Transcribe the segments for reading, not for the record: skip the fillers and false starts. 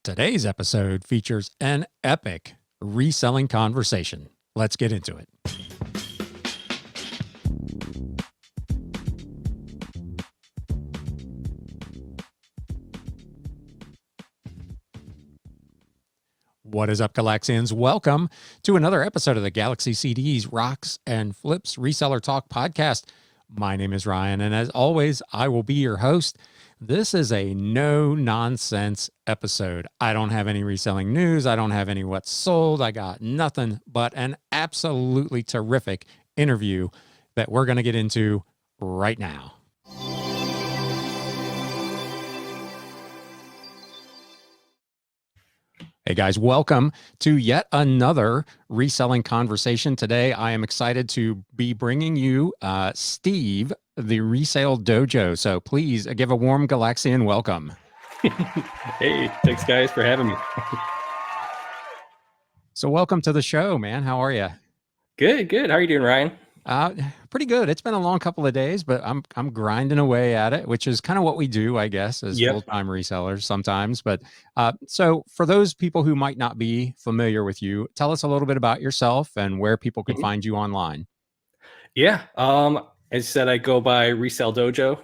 Today's episode features an epic reselling conversation. Let's get into it. What is up, Galaxians? Welcome to another episode of the Galaxy CDs, Rocks, and Flips Reseller Talk podcast. My name is Ryan, and as always, I will be your host. This is a no-nonsense episode. I don't have any reselling news. I don't have any what's sold. I got nothing but an absolutely terrific interview that we're going to get into right now. Hey guys, welcome to yet another reselling conversation. Today, I am excited to be bringing you Steve, the Resale Dojo. So please give a warm Galaxian welcome. Hey, thanks guys for having me. So welcome to the show, man. How are you? Good. How are you doing, Ryan? Pretty good. It's been a long couple of days, but I'm grinding away at it, which is kind of what we do, I guess, as full-time resellers sometimes. But so for those people who might not be familiar with you, tell us a little bit about yourself and where people can find you online. Yeah. As you said, I go by Resale Dojo,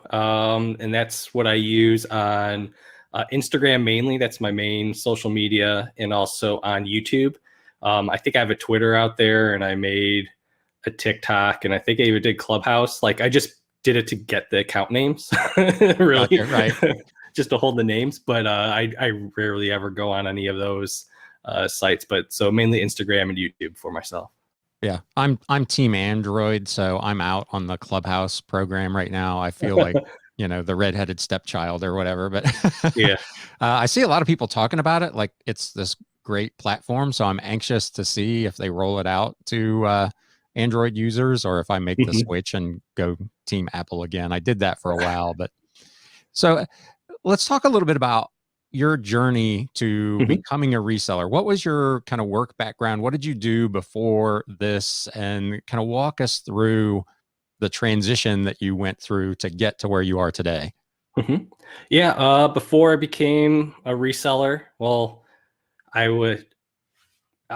and that's what I use on Instagram mainly. That's my main social media, and also on YouTube. I think I have a Twitter out there, and I made a TikTok, and I think I even did Clubhouse. Like I just did it to get the account names, really, Gotcha, right? Just to hold the names. But I rarely ever go on any of those sites. But so mainly Instagram and YouTube for myself. Yeah, I'm team Android, so I'm out on the Clubhouse program right now. I feel like, the redheaded stepchild or whatever, but yeah, I see a lot of people talking about it like it's this great platform. So I'm anxious to see if they roll it out to Android users or if I make the switch and go team Apple again. I did that for a while, but so let's talk a little bit about your journey to becoming a reseller. What was your kind of work background? What did you do before this? And kind of walk us through the transition that you went through to get to where you are today. Yeah. Before I became a reseller, well, I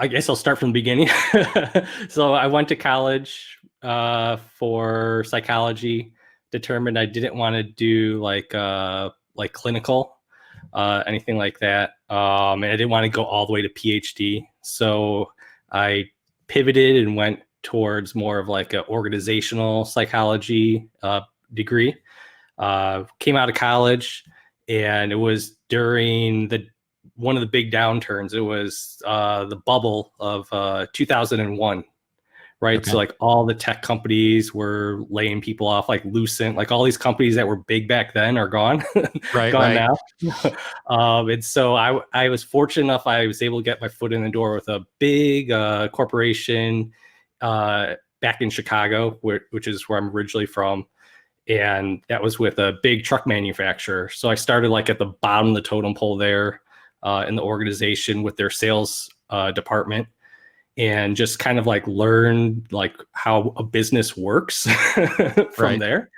guess I'll start from the beginning. So I went to college for psychology, determined I didn't want to do like clinical, anything like that. And I didn't want to go all the way to PhD. So I pivoted and went towards more of like an organizational psychology degree. Came out of college, and it was during one of the big downturns. It was the bubble of 2001, right? Okay. So like all the tech companies were laying people off, like Lucent, like all these companies that were big back then are gone, right, gone now. And so I was fortunate enough, I was able to get my foot in the door with a big corporation back in Chicago, which is where I'm originally from. And that was with a big truck manufacturer. So I started like at the bottom of the totem pole there in the organization with their sales department, and just kind of like learn like how a business works from there.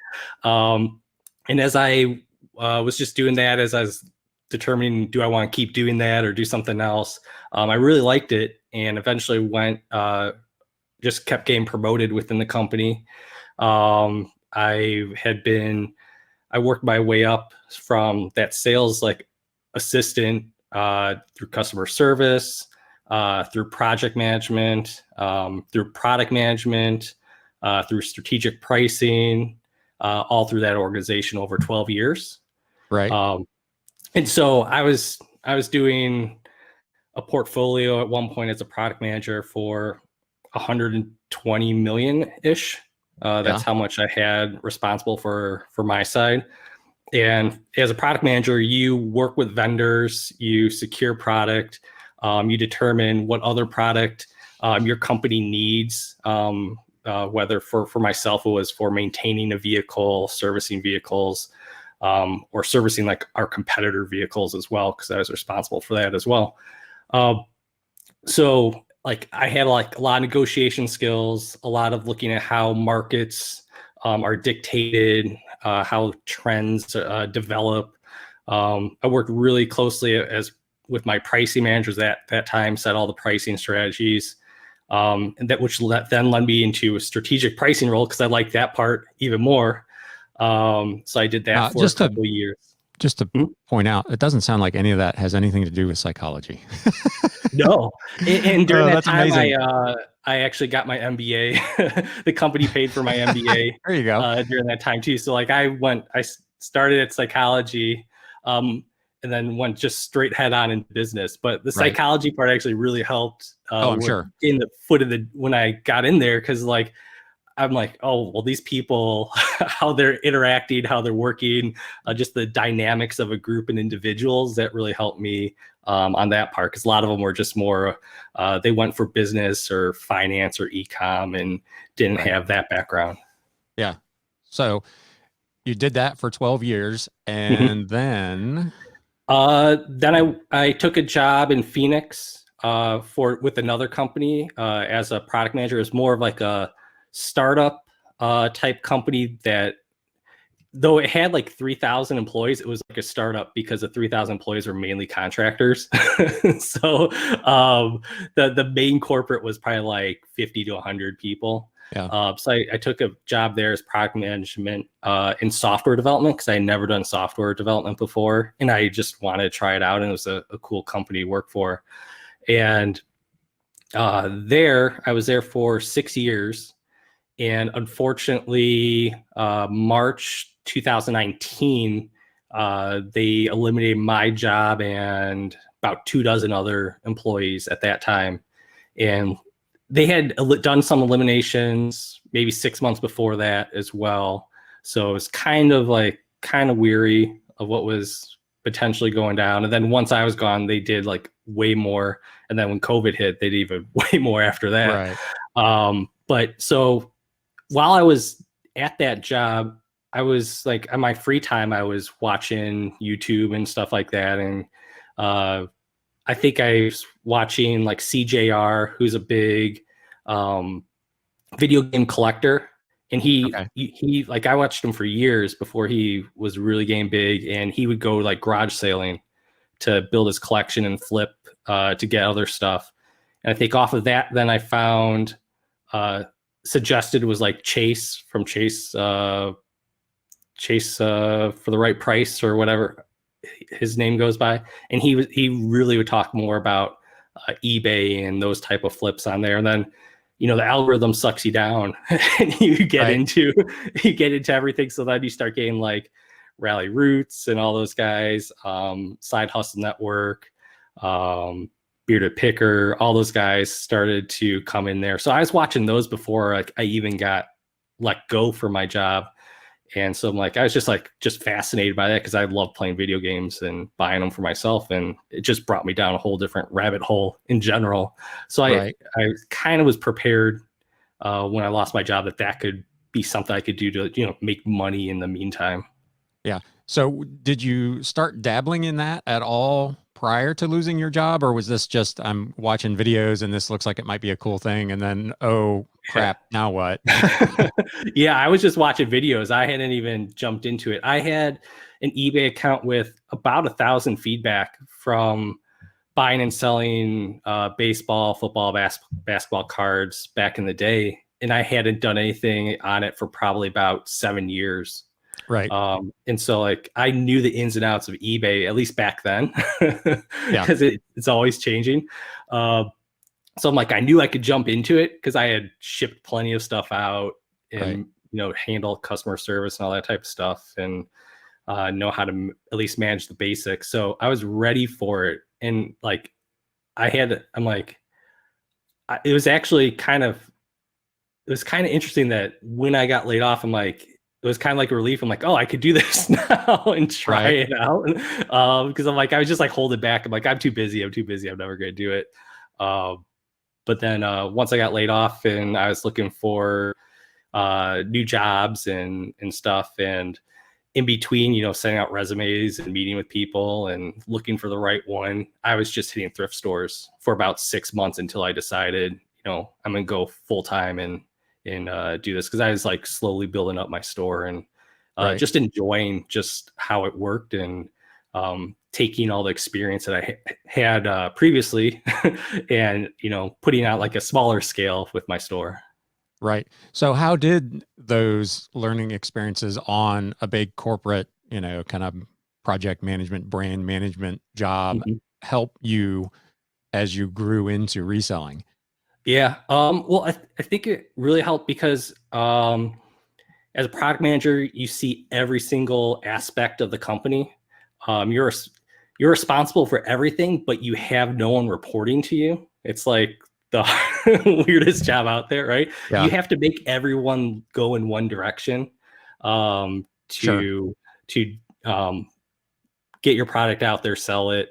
And as I was just doing that, as I was determining, do I want to keep doing that or do something else? I really liked it, and eventually just kept getting promoted within the company. I worked my way up from that sales like assistant through customer service, through project management, through product management, through strategic pricing, all through that organization over 12 years. Right. And so I was doing a portfolio at one point as a product manager for 120 million-ish. That's how much I had responsible for my side. And as a product manager, you work with vendors, you secure product, you determine what other product your company needs, whether for myself, it was for maintaining a vehicle, servicing vehicles, or servicing like our competitor vehicles as well, because I was responsible for that as well. So like I had like a lot of negotiation skills, a lot of looking at how markets are dictated, how trends develop. I worked really closely as with my pricing managers at that time, set all the pricing strategies, and that which then led me into a strategic pricing role because I liked that part even more. So I did that for a couple of years. Just to point out, it doesn't sound like any of that has anything to do with psychology. No, and during that That's time, amazing. I actually got my MBA. The company paid for my MBA There you go. during that time too. So like I started at psychology, and then went just straight head on in business. But the psychology part actually really helped. I'm sure. In the foot of the when I got in there, because like I'm like, oh, well, these people, how they're interacting, how they're working, just the dynamics of a group and individuals that really helped me on that part. Because a lot of them were just more, they went for business or finance or e-com and didn't have that background. Yeah. So you did that for 12 years and then I took a job in Phoenix with another company as a product manager. It's more of like a startup type company that, though it had like 3,000 employees, it was like a startup because the 3,000 employees were mainly contractors. So the main corporate was probably like 50 to 100 people. Yeah. So I took a job there as product management in software development because I had never done software development before, and I just wanted to try it out, and it was a cool company to work for. And I was there for 6 years. And unfortunately, March 2019, they eliminated my job and about 24 other employees at that time. And they had done some eliminations maybe 6 months before that as well. So it's kind of weary of what was potentially going down. And then once I was gone, they did like way more. And then when COVID hit, they did even way more after that. Right. But so while I was at that job, I was like, on my free time, I was watching YouTube and stuff like that. And I think I was watching like CJR, who's a big video game collector. And he like, I watched him for years before he was really getting big. And he would go like garage sailing to build his collection and flip to get other stuff. And I think off of that, then I found suggested was like Chase from Chase for the right price or whatever his name goes by, and he really would talk more about eBay and those type of flips on there. And then the algorithm sucks you down and you get into everything. So then you start getting like Rally Roots and all those guys, Side Hustle Network, Bearded Picker, all those guys started to come in there. So I was watching those before I even got let go for my job. And so I'm like, I was just fascinated by that because I love playing video games and buying them for myself. And it just brought me down a whole different rabbit hole in general. So I kind of was prepared when I lost my job that could be something I could do to, make money in the meantime. Yeah. So did you start dabbling in that at all prior to losing your job, or was this just I'm watching videos and this looks like it might be a cool thing, and then oh crap, now what? Yeah, I was just watching videos. I hadn't even jumped into it. I had an eBay account with about 1,000 feedback from buying and selling baseball, football, basketball cards back in the day, and I hadn't done anything on it for probably about 7 years. Right. And so like I knew the ins and outs of eBay, at least back then, because it's always changing. So I'm like, I knew I could jump into it because I had shipped plenty of stuff out and, handle customer service and all that type of stuff and know how to at least manage the basics. So I was ready for it. And like, it was actually kind of interesting that when I got laid off, I'm like, it was kind of like a relief. I'm like, oh, I could do this now and try it out. Because I'm like, I was just like holding back. I'm like, I'm too busy. I'm never going to do it. But then once I got laid off and I was looking for new jobs and stuff, and in between, sending out resumes and meeting with people and looking for the right one, I was just hitting thrift stores for about 6 months until I decided, I'm going to go full time and do this, because I was like slowly building up my store and just enjoying just how it worked and taking all the experience that I had previously and, putting out like a smaller scale with my store. Right. So how did those learning experiences on a big corporate, kind of project management, brand management job Mhm. help you as you grew into reselling? Yeah. Well, I think it really helped because as a product manager, you see every single aspect of the company. You're responsible for everything, but you have no one reporting to you. It's like the weirdest job out there, right? Yeah, You have to make everyone go in one direction sure. to get your product out there, sell it,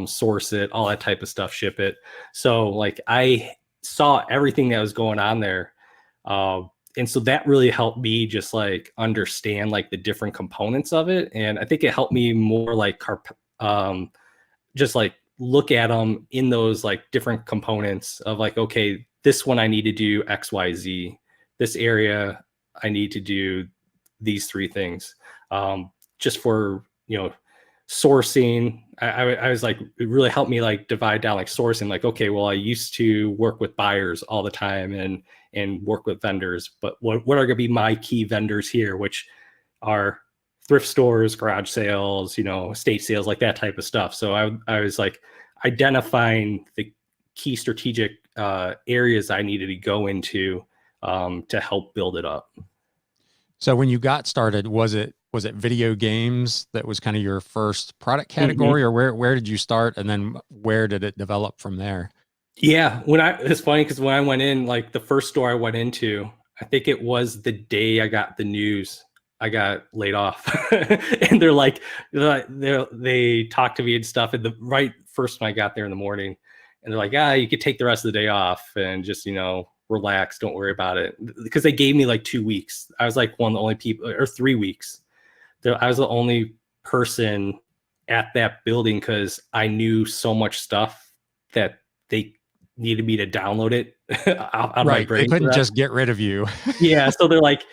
source it, all that type of stuff, ship it. So like I saw everything that was going on there. Uh, and so that really helped me just like understand like the different components of it. And I think it helped me more like just like look at them in those like different components of like, okay, this one I need to do XYZ. This area I need to do these three things. Just for, sourcing. I was like, it really helped me like divide down like sourcing, like, okay, well, I used to work with buyers all the time and work with vendors, but what are going to be my key vendors here, which are thrift stores, garage sales, estate sales, like that type of stuff. So I was like identifying the key strategic areas I needed to go into to help build it up. So when you got started, was it video games that was kind of your first product Mhm. category, or where did you start, and then where did it develop from there? Yeah, it's funny because when I went in, like the first store I went into, I think it was the day I got the news I got laid off, and they talked to me and stuff. And the right first when I got there in the morning, and they're like, you could take the rest of the day off and just relax, don't worry about it, because they gave me like 2 weeks. I was like one of the only people, or 3 weeks. I was the only person at that building because I knew so much stuff that they needed me to download it out of my Right. They brain for couldn't them. just get rid of you. Yeah, so they're like,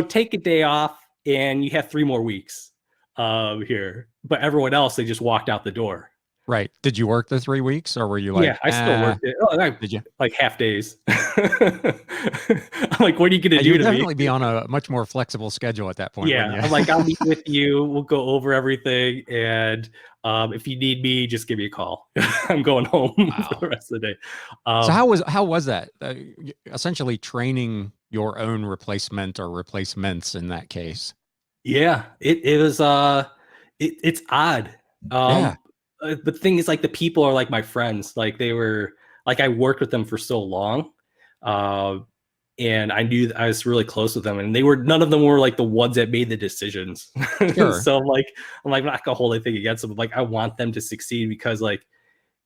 take a day off and you have 3 more weeks here. But everyone else, they just walked out the door. Right. Did you work the 3 weeks, or were you like, Yeah, I still worked it. Oh, did you? like half days. I'm like, what are you gonna You do would to me? definitely be on a much more flexible schedule at that point, Yeah, wouldn't you? I'm like, I'll meet with you. We'll go over everything, and if you need me, just give me a call. I'm going home for Wow. the rest of the day. So Um, how was that? Essentially training your own replacement or replacements in that case. yeah, it was it's odd. Yeah. But the thing is, like, the people are like my friends. Like they were like I worked with them for so long. Uh, and I knew that I was really close with them, and none of them were like the ones that made the decisions. Sure. So I'm not gonna hold anything against them. Like I want them to succeed because like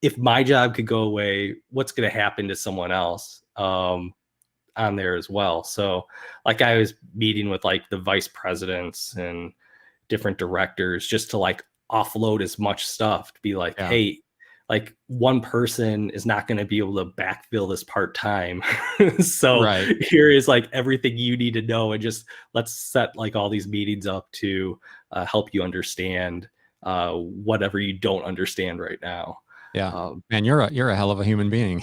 if my job could go away, what's gonna happen to someone else on there as well? So like I was meeting with like the vice presidents and different directors just to like offload as much stuff to be like, Yeah. hey, like one person is not going to be able to backfill this part time. So Right. here is like everything you need to know, and just let's set like all these meetings up to help you understand whatever you don't understand right now. Yeah. Um, Man, you're a hell of a human being.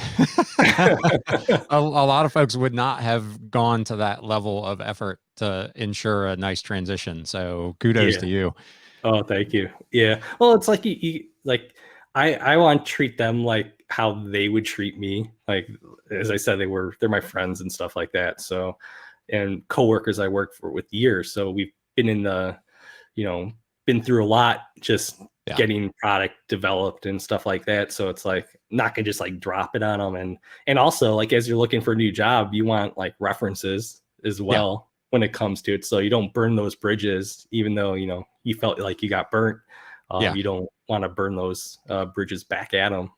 A lot of folks would not have gone to that level of effort to ensure a nice transition. So kudos yeah. to you. Oh, thank you. Yeah. Well, it's like like I want to treat them like how they would treat me. Like as I said, they're my friends and stuff like that. So and coworkers I worked for with years. So we've been in the, you know, been through a lot just Yeah. getting product developed and stuff like that. So it's like not gonna just like drop it on them. And also like as you're looking for a new job, you want like references as Yeah. well when it comes to it. So you don't burn those bridges, even though you felt like you got burnt. Yeah. You don't want to burn those bridges back at them.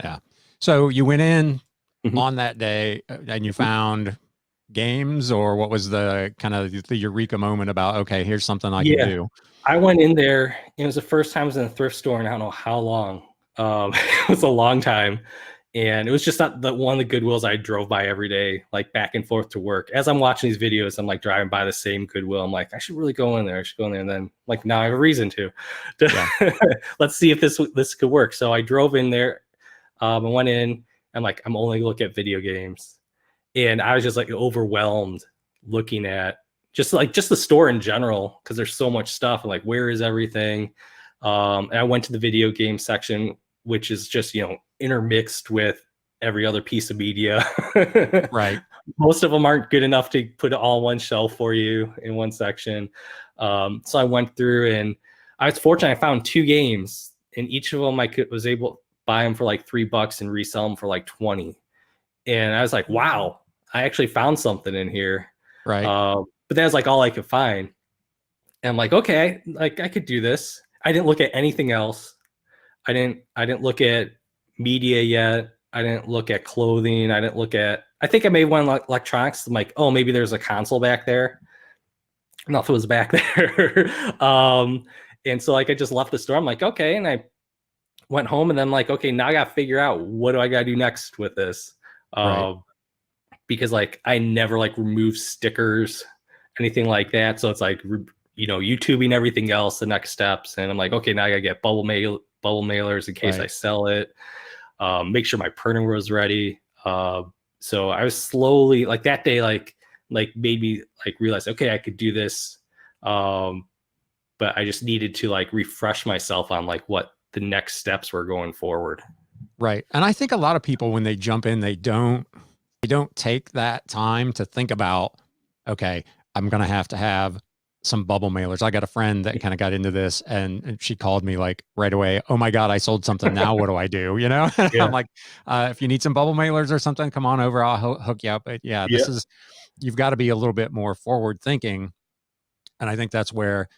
Yeah. So you went in Mhm. on that day and you found games, or what was the kind of the eureka moment about, okay, here's something I can Yeah, do? I went in there. It was the first time I was in a thrift store, and I don't know how long. It was a long time, And it was just not the one of the Goodwills I drove by every day, like back and forth to work. As I'm watching these videos, I'm like driving by the same Goodwill. I'm like, I should really go in there. I should go in there. And then like now I have a reason to. Yeah. Let's see if this could work. So I drove in there, and went in. I'm like, I'm only looking at video games, and I was just like overwhelmed looking at just the store in general, because there's so much stuff. Like, where is everything? And I went to the video game section, which is just, intermixed with every other piece of media. Right. Most of them aren't good enough to put it all on one shelf for you in one section. So I went through, and I was fortunate. I found 2 games, and each of them was able to buy them for like $3 and resell them for like 20. And I was like, wow, I actually found something in here. Right. But that was like all I could find. And I'm like, okay, like I could do this. I didn't look at anything else. I didn't look at media yet. I didn't look at clothing. I think I made one electronics. I'm like, oh, maybe there's a console back there. Nothing was back there. And so like I just left the store. I'm like, okay. And I went home, and then I'm like, okay, now I got to figure out what do I got to do next with this. Right. Because like I never like remove stickers, anything like that. So it's like, YouTubing everything else, the next steps. And I'm like, okay, now I gotta get bubble mailers in case I sell it. Make sure my printer was ready. So I was slowly, like that day, like made me like realize, okay, I could do this. But I just needed to like refresh myself on like what the next steps were going forward. Right. And I think a lot of people, when they jump in, they don't take that time to think about, okay, I'm going to have some bubble mailers. I got a friend that kind of got into this, and she called me like right away. Oh my God, I sold something. Now what do I do? Yeah. I'm like, if you need some bubble mailers or something, come on over. I'll hook you up. But yeah, you've got to be a little bit more forward thinking. And I think that's where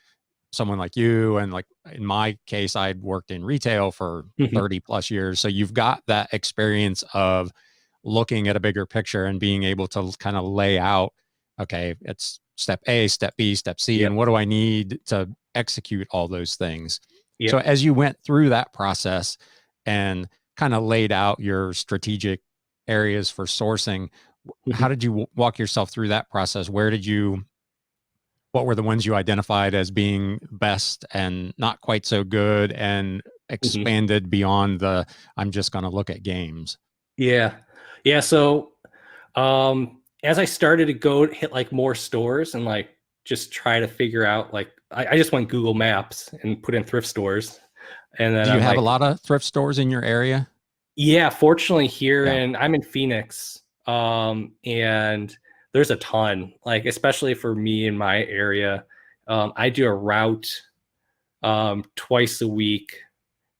someone like you, and like in my case, I'd worked in retail for 30 plus years. So you've got that experience of looking at a bigger picture and being able to kind of lay out, okay, it's step A, step B, step C, and what do I need to execute all those things? So as you went through that process and kind of laid out your strategic areas for sourcing, how did you walk yourself through that process? What were the ones you identified as being best and not quite so good, and expanded beyond the, I'm just going to look at games? Yeah. So, as I started to go hit like more stores and like just try to figure out, like, I just went Google Maps and put in thrift stores. And then Do you I'm have like, a lot of thrift stores in your area? yeah, fortunately here, Yeah. and I'm in Phoenix. And there's a ton, like, especially for me in my area. I do a route, twice a week,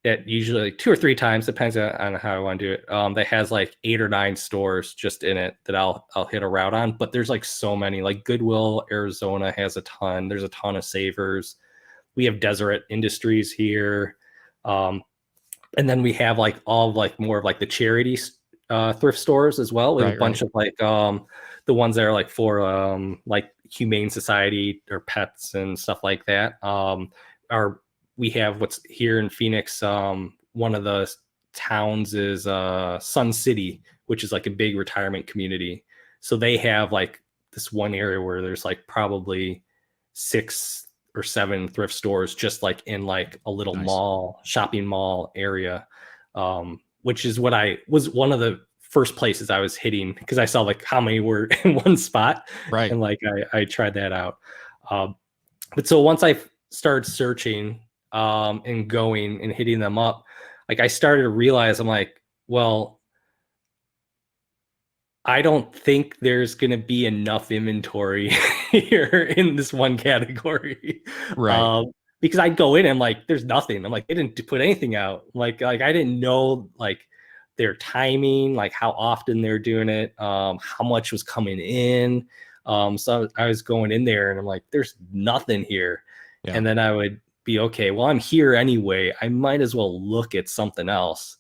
that usually like 2 or 3 times, depends on how I want to do it. That has like 8 or 9 stores just in it that I'll hit a route on. But there's like so many, like Goodwill, Arizona has a ton. There's a ton of Savers. We have Deseret Industries here. And then we have like all of like more of like the charity thrift stores as well. We have a bunch of like the ones that are like for like Humane Society or pets and stuff like that. We have what's here in Phoenix. One of the towns is Sun City, which is like a big retirement community. So they have like this one area where there's like probably 6 or 7 thrift stores just like in like a little shopping mall area, which is what I was one of the first places I was hitting, because I saw like how many were in one spot. Right. And like I tried that out. But so once I started searching and going and hitting them up, like I started to realize, I'm like, well, I don't think there's going to be enough inventory here in this one category. Right. Because I'd go in and like, there's nothing. I'm like, they didn't put anything out. Like I didn't know like their timing, like how often they're doing it, how much was coming in. So I was going in there and I'm like, there's nothing here. Yeah. And then I would be, okay, well, I'm here anyway. I might as well look at something else.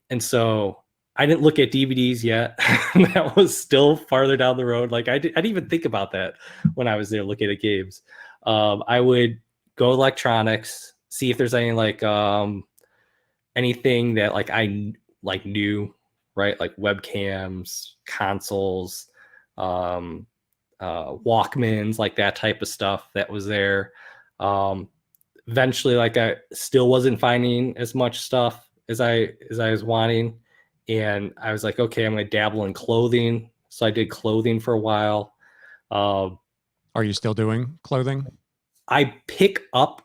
And so I didn't look at DVDs yet. That was still farther down the road. Like I didn't even think about that when I was there looking at games. I would go electronics, see if there's any like anything that like I like knew right? Like webcams, consoles, Walkmans, like that type of stuff that was there. Um, Eventually, like I still wasn't finding as much stuff as I was wanting, and I was like, okay, I'm gonna dabble in clothing. So I did clothing for a while. Uh, Are you still doing clothing? I pick up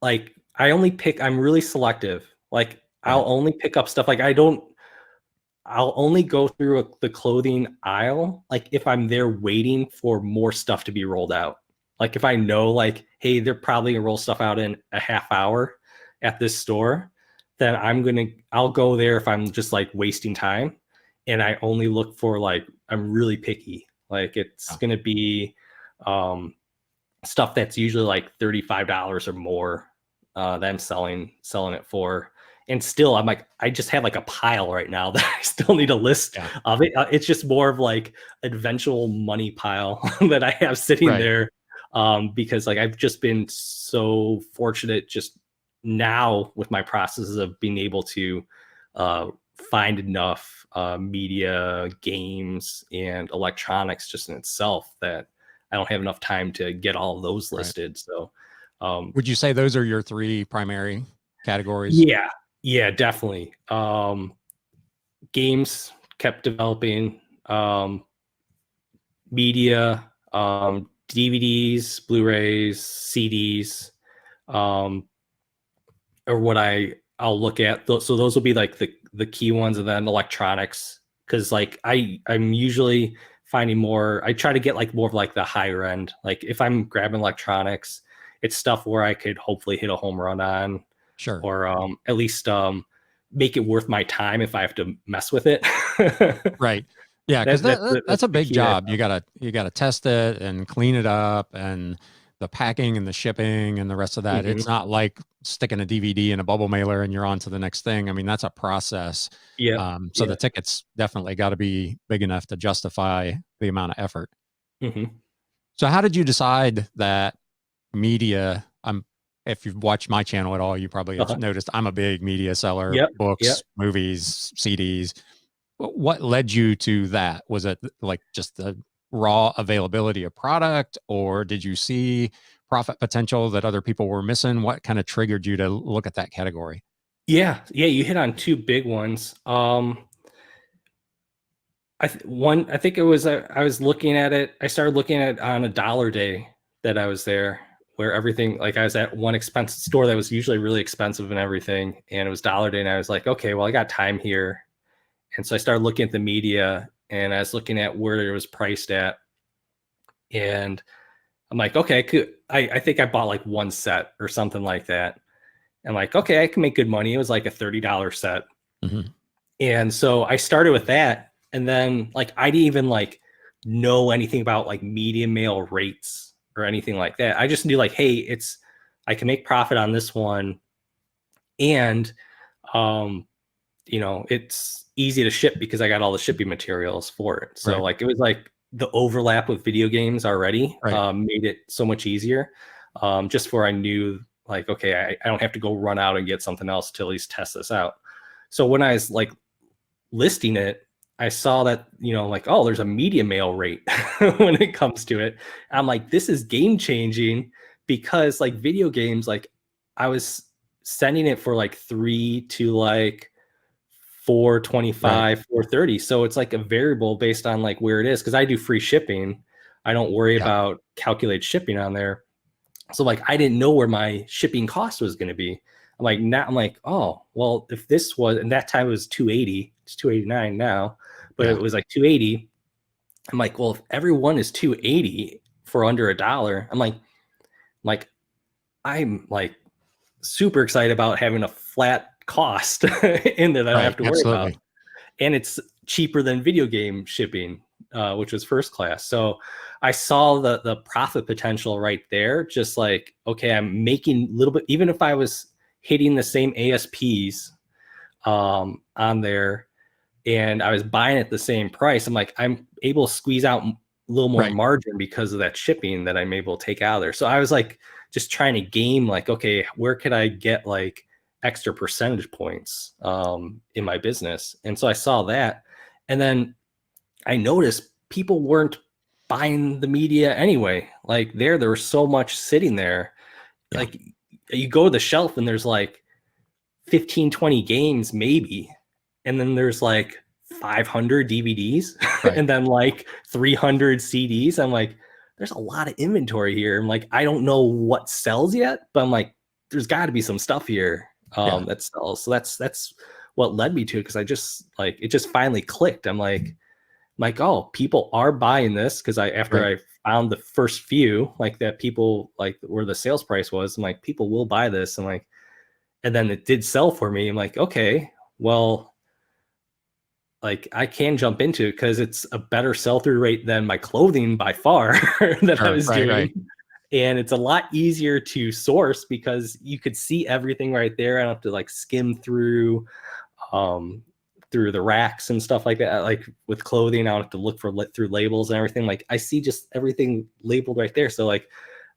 like I'm really selective. Like I'll Right. only pick up stuff like I'll only go through the clothing aisle like if I'm there waiting for more stuff to be rolled out. Like if I know like, hey, they're probably gonna roll stuff out in a half hour at this store, then I'll go there if I'm just like wasting time. And I only look for like I'm really picky. Like it's Yeah. gonna be stuff that's usually like $35 or more that I'm selling it for. And still, I'm like, I just have like a pile right now that I still need a list Yeah. of it. It's just more of like an eventual money pile that I have sitting Right. there because like I've just been so fortunate just now with my processes of being able to uh, find enough media, games, and electronics just in itself that I don't have enough time to get all of those Right. listed. So, Would you say those are your three primary categories? yeah, yeah, definitely. Games kept developing, media, DVDs, Blu-rays, CDs, um, or what I'll look at. So those will be like the key ones, and then electronics. Because like I'm usually finding more. I try to get like more of like the higher end. Like if I'm grabbing electronics, it's stuff where I could hopefully hit a home run on, Sure. or at least make it worth my time if I have to mess with it. Right. Yeah, because That's that's a the big key that. job. You gotta test it and clean it up and the packing and the shipping and the rest of that. It's Mhm. not like sticking a DVD in a bubble mailer and you're on to the next thing. I mean, that's a process. Yep. So the Yeah. tickets definitely got to be big enough to justify the amount of effort. Hmm. So how did you decide that media? If you've watched my channel at all, you probably have Uh-huh. noticed I'm a big media seller, Yep. books, Yep. movies, CDs. What led you to that? Was it like just the raw availability of product, or did you see profit potential that other people were missing? What kind of triggered you to look at that category? Yeah. Yeah. You hit on two big ones. I think it was I was looking at it. I started looking at it on a dollar day that I was there, where everything like I was at one expensive store that was usually really expensive and everything, and it was dollar day, and I was like, okay, well I got time here, and so I started looking at the media, and I was looking at where it was priced at, and I'm like, okay, I think I bought like one set or something like that, and like, okay, I can make good money. It was like a $30 set. Hmm. And so I started with that. And then like I didn't even like know anything about like media mail rates or anything like that. I just knew like, hey, I can make profit on this one. And um, it's easy to ship because I got all the shipping materials for it. So Right. like it was like the overlap with video games already Right. made it so much easier. Just where I knew like, okay, I don't have to go run out and get something else to at least test this out. So when I was like listing it, I saw that, like, oh, there's a media mail rate when it comes to it. I'm like, this is game changing because like video games, like I was sending it for like 3 to like Right. 425, 430. So it's like a variable based on like where it is. Cause I do free shipping. I don't worry Yeah. about calculate shipping on there. So like I didn't know where my shipping cost was going to be. I'm like, oh, well, if this was, and that time it was 280, it's 289 now, but Yeah. it was like 280. I'm like, well, if everyone is 280 for under a dollar, I'm like super excited about having a flat cost in there that I don't Right. have to worry about. Absolutely. And it's cheaper than video game shipping, which was first class. So I saw the profit potential right there. Just like, okay, I'm making a little bit, even if I was hitting the same ASPs on there, and I was buying at the same price. I'm like, I'm able to squeeze out a little more Right. margin because of that shipping that I'm able to take out of there. So I was like, just trying to game like, okay, where could I get like extra percentage points in my business? And so I saw that. And then I noticed people weren't buying the media anyway. Like there was so much sitting there. Yeah. Like you go to the shelf and there's like 15, 20 games maybe. And then there's like 500 DVDs Right. and then like 300 CDs. I'm like, there's a lot of inventory here. I'm like, I don't know what sells yet, but I'm like, there's got to be some stuff here Yeah. that sells. So that's what led me to it, because I just like it just finally clicked. I'm like, oh, people are buying this, because after Right. I found the first few like that, people like where the sales price was. I'm like, people will buy this. I'm like, and then it did sell for me. I'm like, okay, well, like I can jump into it because it's a better sell-through rate than my clothing by far that I Sure. was Right. doing. Right. And it's a lot easier to source because you could see everything right there. I don't have to like skim um through the racks and stuff like that. Like with clothing, I don't have to look for through labels and everything. Like I see just everything labeled right there. So like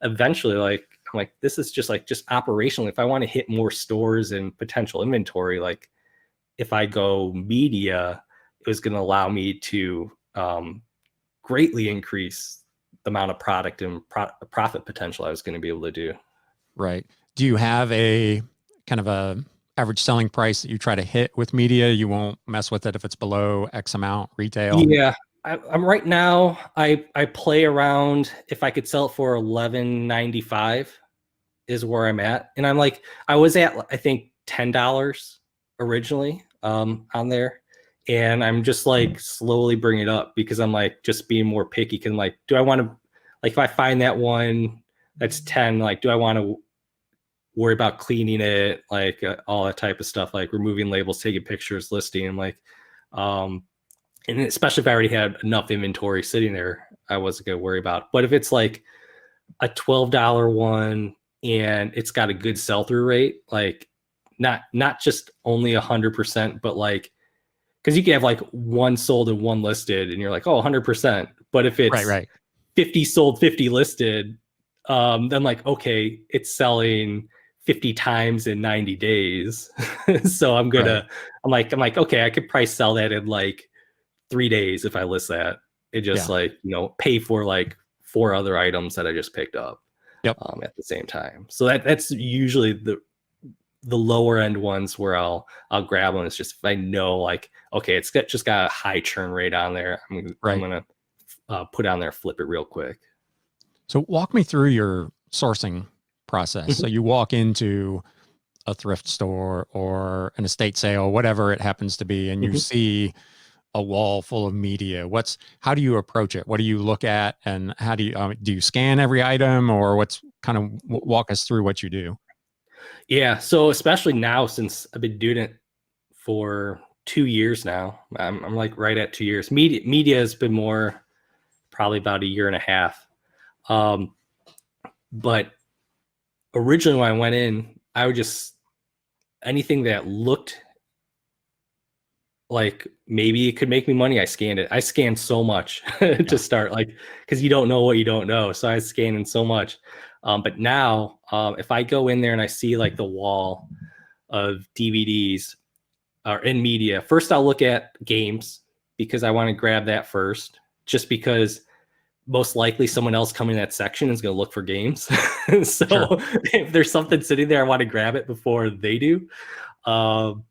eventually, like I'm like, this is just operationally, if I want to hit more stores and potential inventory, like if I go media, it was going to allow me to greatly increase the amount of product and profit potential I was going to be able to do. Right. Do you have a kind of a average selling price that you try to hit with media? You won't mess with it if it's below X amount retail. Yeah, I'm right now. I play around. If I could sell it for 11.95 is where I'm at, and I'm like I was at I think $10 originally on there, and I'm just like slowly bringing it up because I'm like just being more picky. Because I'm like, do I want to like if I find that one that's 10, like do I want to worry about cleaning it, like all that type of stuff, like removing labels, taking pictures, listing, like um and especially if I already had enough inventory sitting there, I wasn't going to worry about. But if it's like a $12 one and it's got a good sell through rate, like not just only 100%, but like because you can have like one sold and one listed, and you're like, oh, 100%. But if Right. it's Right. 50 sold, 50 listed, then like okay, it's selling 50 times in 90 days. So Right. I'm like, okay, I could probably sell that in like 3 days if I list that. It just Yeah. like, pay for like 4 other items that I just picked up Yep. at the same time. So that's usually the lower end ones where I'll grab them. It's just if I know like, okay, just got a high churn rate on there. I'm Right. gonna put on there, flip it real quick. So walk me through your sourcing process. So you walk into a thrift store or an estate sale, whatever it happens to be, and you see a wall full of media. How do you approach it? What do you look at, and how do you scan every item, or what's kind of walk us through what you do? Yeah. So especially now, since I've been doing it for 2 years now, I'm like right at 2 years. Media has been more, probably about a year and a half. But originally when I went in, I would just anything that looked like maybe it could make me money, I scanned it. I scanned so much to Yeah. start, like because you don't know what you don't know. So I was scanning so much. But now, if I go in there and I see like the wall of DVDs or in media, first I'll look at games because I want to grab that first, just because most likely someone else coming in that section is going to look for games. So Sure. if there's something sitting there, I want to grab it before they do. Um,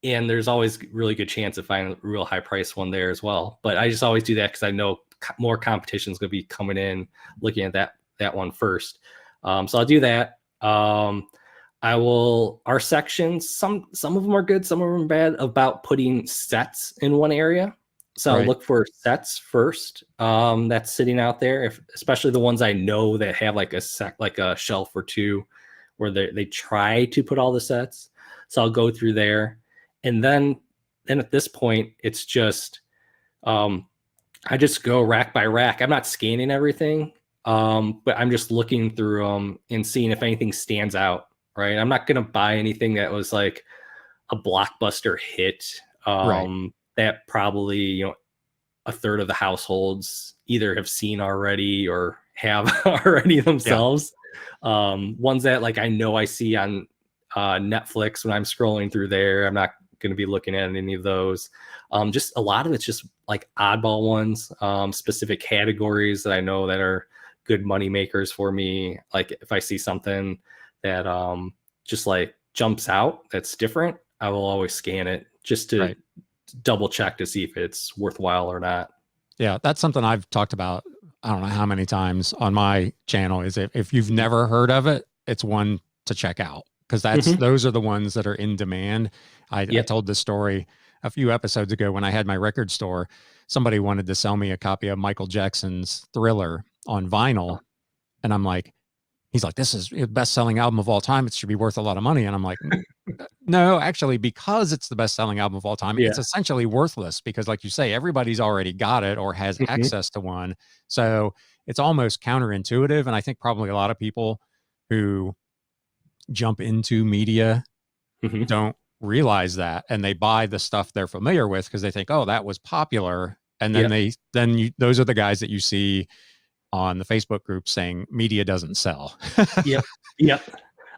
and there's always really good chance to find a real high price one there as well. But I just always do that because I know more competition is going to be coming in, looking at that one first. So I'll do that. I will our sections. Some of them are good, some of them are bad about putting sets in one area. So I'll Right. look for sets first. That's sitting out there, especially the ones I know that have like a shelf or two, where they try to put all the sets. So I'll go through there, and then at this point, it's just I just go rack by rack. I'm not scanning everything, but I'm just looking through them and seeing if anything stands out. Right, I'm not gonna buy anything that was like a blockbuster hit. Right. That probably a third of the households either have seen already or have already Yeah. themselves. Ones that like I know I see on Netflix when I'm scrolling through there. I'm not going to be looking at any of those. Just a lot of it's just like oddball ones, specific categories that I know that are good money makers for me. Like if I see something that just like jumps out that's different, I will always scan it just to double check to see if it's worthwhile or not. Yeah, that's something I've talked about, I don't know how many times on my channel, is if you've never heard of it, it's one to check out, because those are the ones that are in demand. I told this story a few episodes ago when I had my record store. Somebody wanted to sell me a copy of Michael Jackson's Thriller on vinyl. And I'm like, he's like, this is the best selling album of all time. It should be worth a lot of money. And I'm like, no, actually, because it's the best selling album of all time, it's essentially worthless, because like you say, everybody's already got it or has access to one. So it's almost counterintuitive. And I think probably a lot of people who jump into media don't realize that, and they buy the stuff they're familiar with because they think, oh, that was popular. And then those are the guys that you see on the Facebook group saying media doesn't sell. Yep.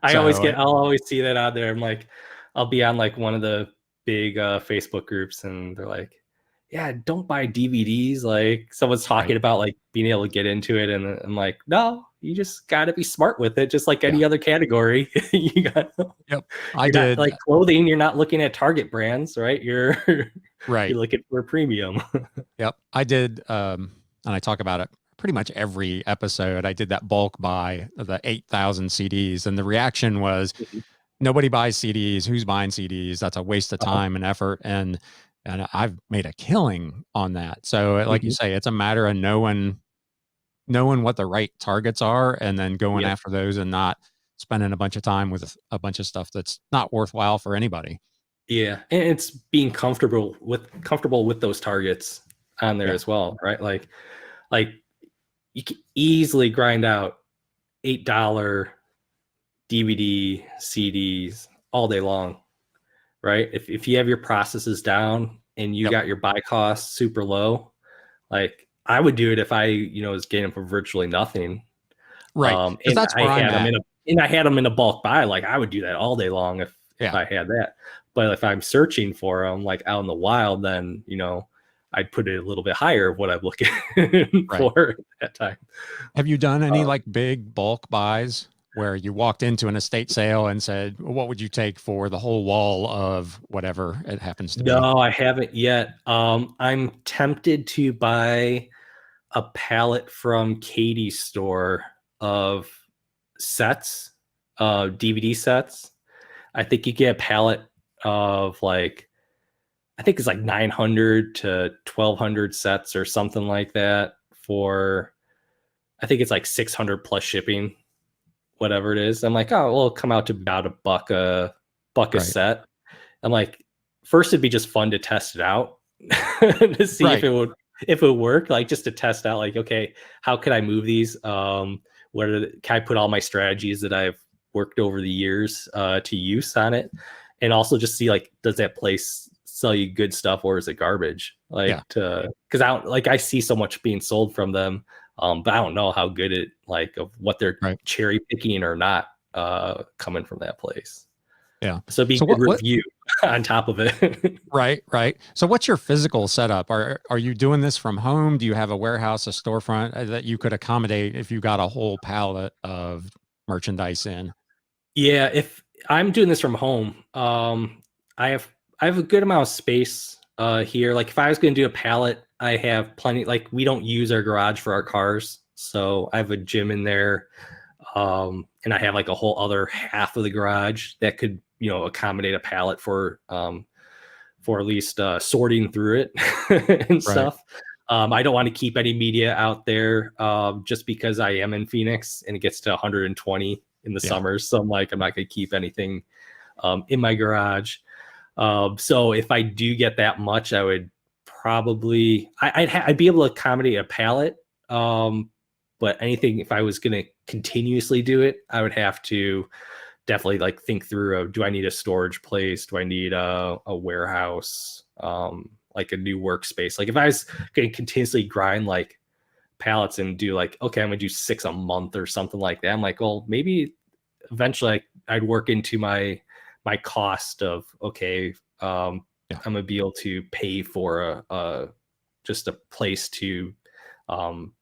I'll always see that out there. I'm like, I'll be on like one of the big Facebook groups, and they're like, yeah, don't buy DVDs. Like someone's talking about like being able to get into it. And I'm like, no, you just got to be smart with it. Just like any other category. You got, I did like clothing. You're not looking at Target brands, right? You're you're looking for a premium. I did. And I talk about it pretty much every episode. I did that bulk buy of the 8,000 CDs, and the reaction was, nobody buys CDs. Who's buying CDs? That's a waste of time and effort. And I've made a killing on that. So like you say, it's a matter of knowing what the right targets are, and then going after those, and not spending a bunch of time with a bunch of stuff that's not worthwhile for anybody. Yeah. And it's being comfortable with those targets on there as well. Right. Like you can easily grind out $8 DVD CDs all day long, right? If you have your processes down and you got your buy costs super low, like I would do it if I, was getting them for virtually nothing. Right. And that's where I had them in a bulk buy. Like I would do that all day long if I had that. But if I'm searching for them like out in the wild, then, I'd put it a little bit higher of what I'm looking for at that time. Have you done any like big bulk buys where you walked into an estate sale and said, well, what would you take for the whole wall of whatever it happens to be? No, I haven't yet. I'm tempted to buy a pallet from Katie's store of sets, DVD sets. I think you get a pallet of like, I think it's like 900 to 1,200 sets or something like that for, I think it's like 600 plus shipping, whatever it is. I'm like, oh, well, it'll come out to about $1 a set. I'm like, first it'd be just fun to test it out to see if it would work, like just to test out, like, okay, how could I move these? Can I put all my strategies that I've worked over the years to use on it? And also just see, like, does that place sell you good stuff, or is it garbage? Like, because I see so much being sold from them, but I don't know how good it, like, of what they're cherry picking or not coming from that place. Yeah. So be good review on top of it. Right. So what's your physical setup? Are you doing this from home? Do you have a warehouse, a storefront that you could accommodate if you got a whole pallet of merchandise in? Yeah, if I'm doing this from home, I have a good amount of space here. Like if I was going to do a pallet, I have plenty. Like we don't use our garage for our cars, so I have a gym in there, and I have like a whole other half of the garage that could, accommodate a pallet for at least sorting through it and stuff. I don't want to keep any media out there just because I am in Phoenix and it gets to 120 in the summers. So I'm like, I'm not going to keep anything in my garage. So if I do get that much, I would probably, I'd be able to accommodate a pallet. But anything, if I was going to continuously do it, I would have to definitely like think through do I need a storage place? Do I need a warehouse? Like a new workspace? Like if I was going to continuously grind like pallets and do like, okay, I'm going to do 6 a month or something like that. I'm like, well, maybe eventually I'd work into my cost of, okay, Yeah. I'm gonna be able to pay for just a place to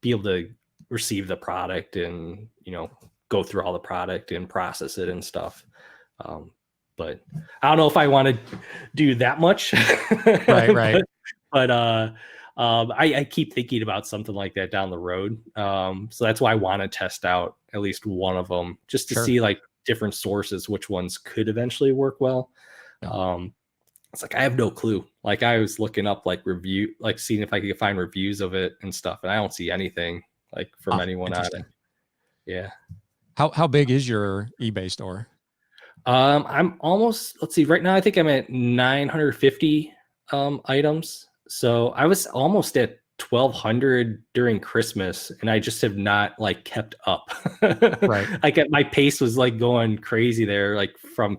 be able to receive the product and, you know, go through all the product and process it and stuff. But I don't know if I want to do that much. Right. Right. but I keep thinking about something like that down the road. So that's why I want to test out at least one of them just to Sure. see like different sources, which ones could eventually work well. Yeah. It's like I have no clue. Like I was looking up like seeing if I could find reviews of it and stuff, and I don't see anything like from anyone on it. Yeah. How big is your eBay store? I'm almost, let's see, right now I think I'm at 950 items. So I was almost at 1200 during Christmas, and I just have not like kept up. Right. Like my pace was like going crazy there, like from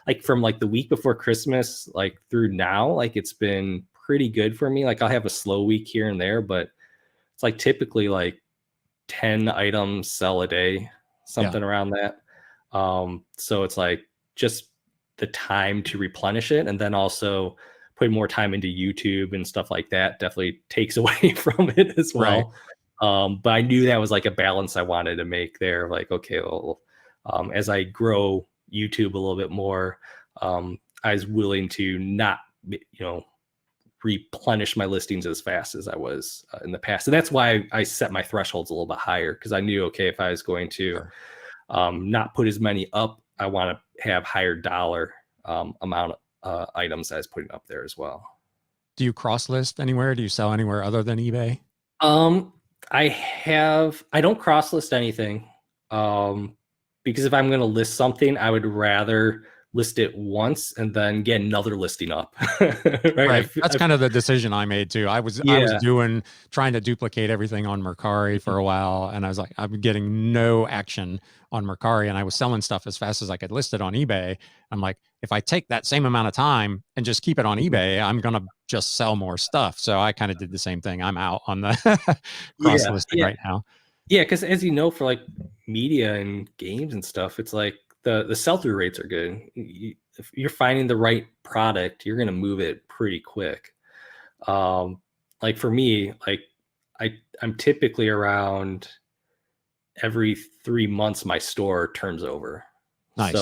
like the week before Christmas, like through now, like it's been pretty good for me. Like I'll have a slow week here and there, but it's like typically like 10 items sell a day, something around that. So it's like just the time to replenish it, and then also putting more time into YouTube and stuff like that definitely takes away from it as well. Right. But I knew that was like a balance I wanted to make there. Like, okay, well, as I grow YouTube a little bit more, I was willing to not, you know, replenish my listings as fast as I was in the past. And that's why I set my thresholds a little bit higher, because I knew, okay, if I was going to not put as many up, I want to have higher dollar amount of items I was putting up there as well. Do you cross list anywhere? Do you sell anywhere other than eBay? I don't cross list anything because if I'm going to list something, I would rather list it once and then get another listing up. Right. That's kind of the decision I made too. I was trying to duplicate everything on Mercari for a while, and I was like, I'm getting no action on Mercari, and I was selling stuff as fast as I could list it on eBay. I'm like, if I take that same amount of time and just keep it on eBay, I'm gonna just sell more stuff. So I kind of did the same thing. I'm out on the cross listing right now. Yeah, because as you know, for like media and games and stuff, it's like the sell-through rates are good. If you're finding the right product, you're going to move it pretty quick. Like for me, like I'm typically around every 3 months, my store turns over. Nice.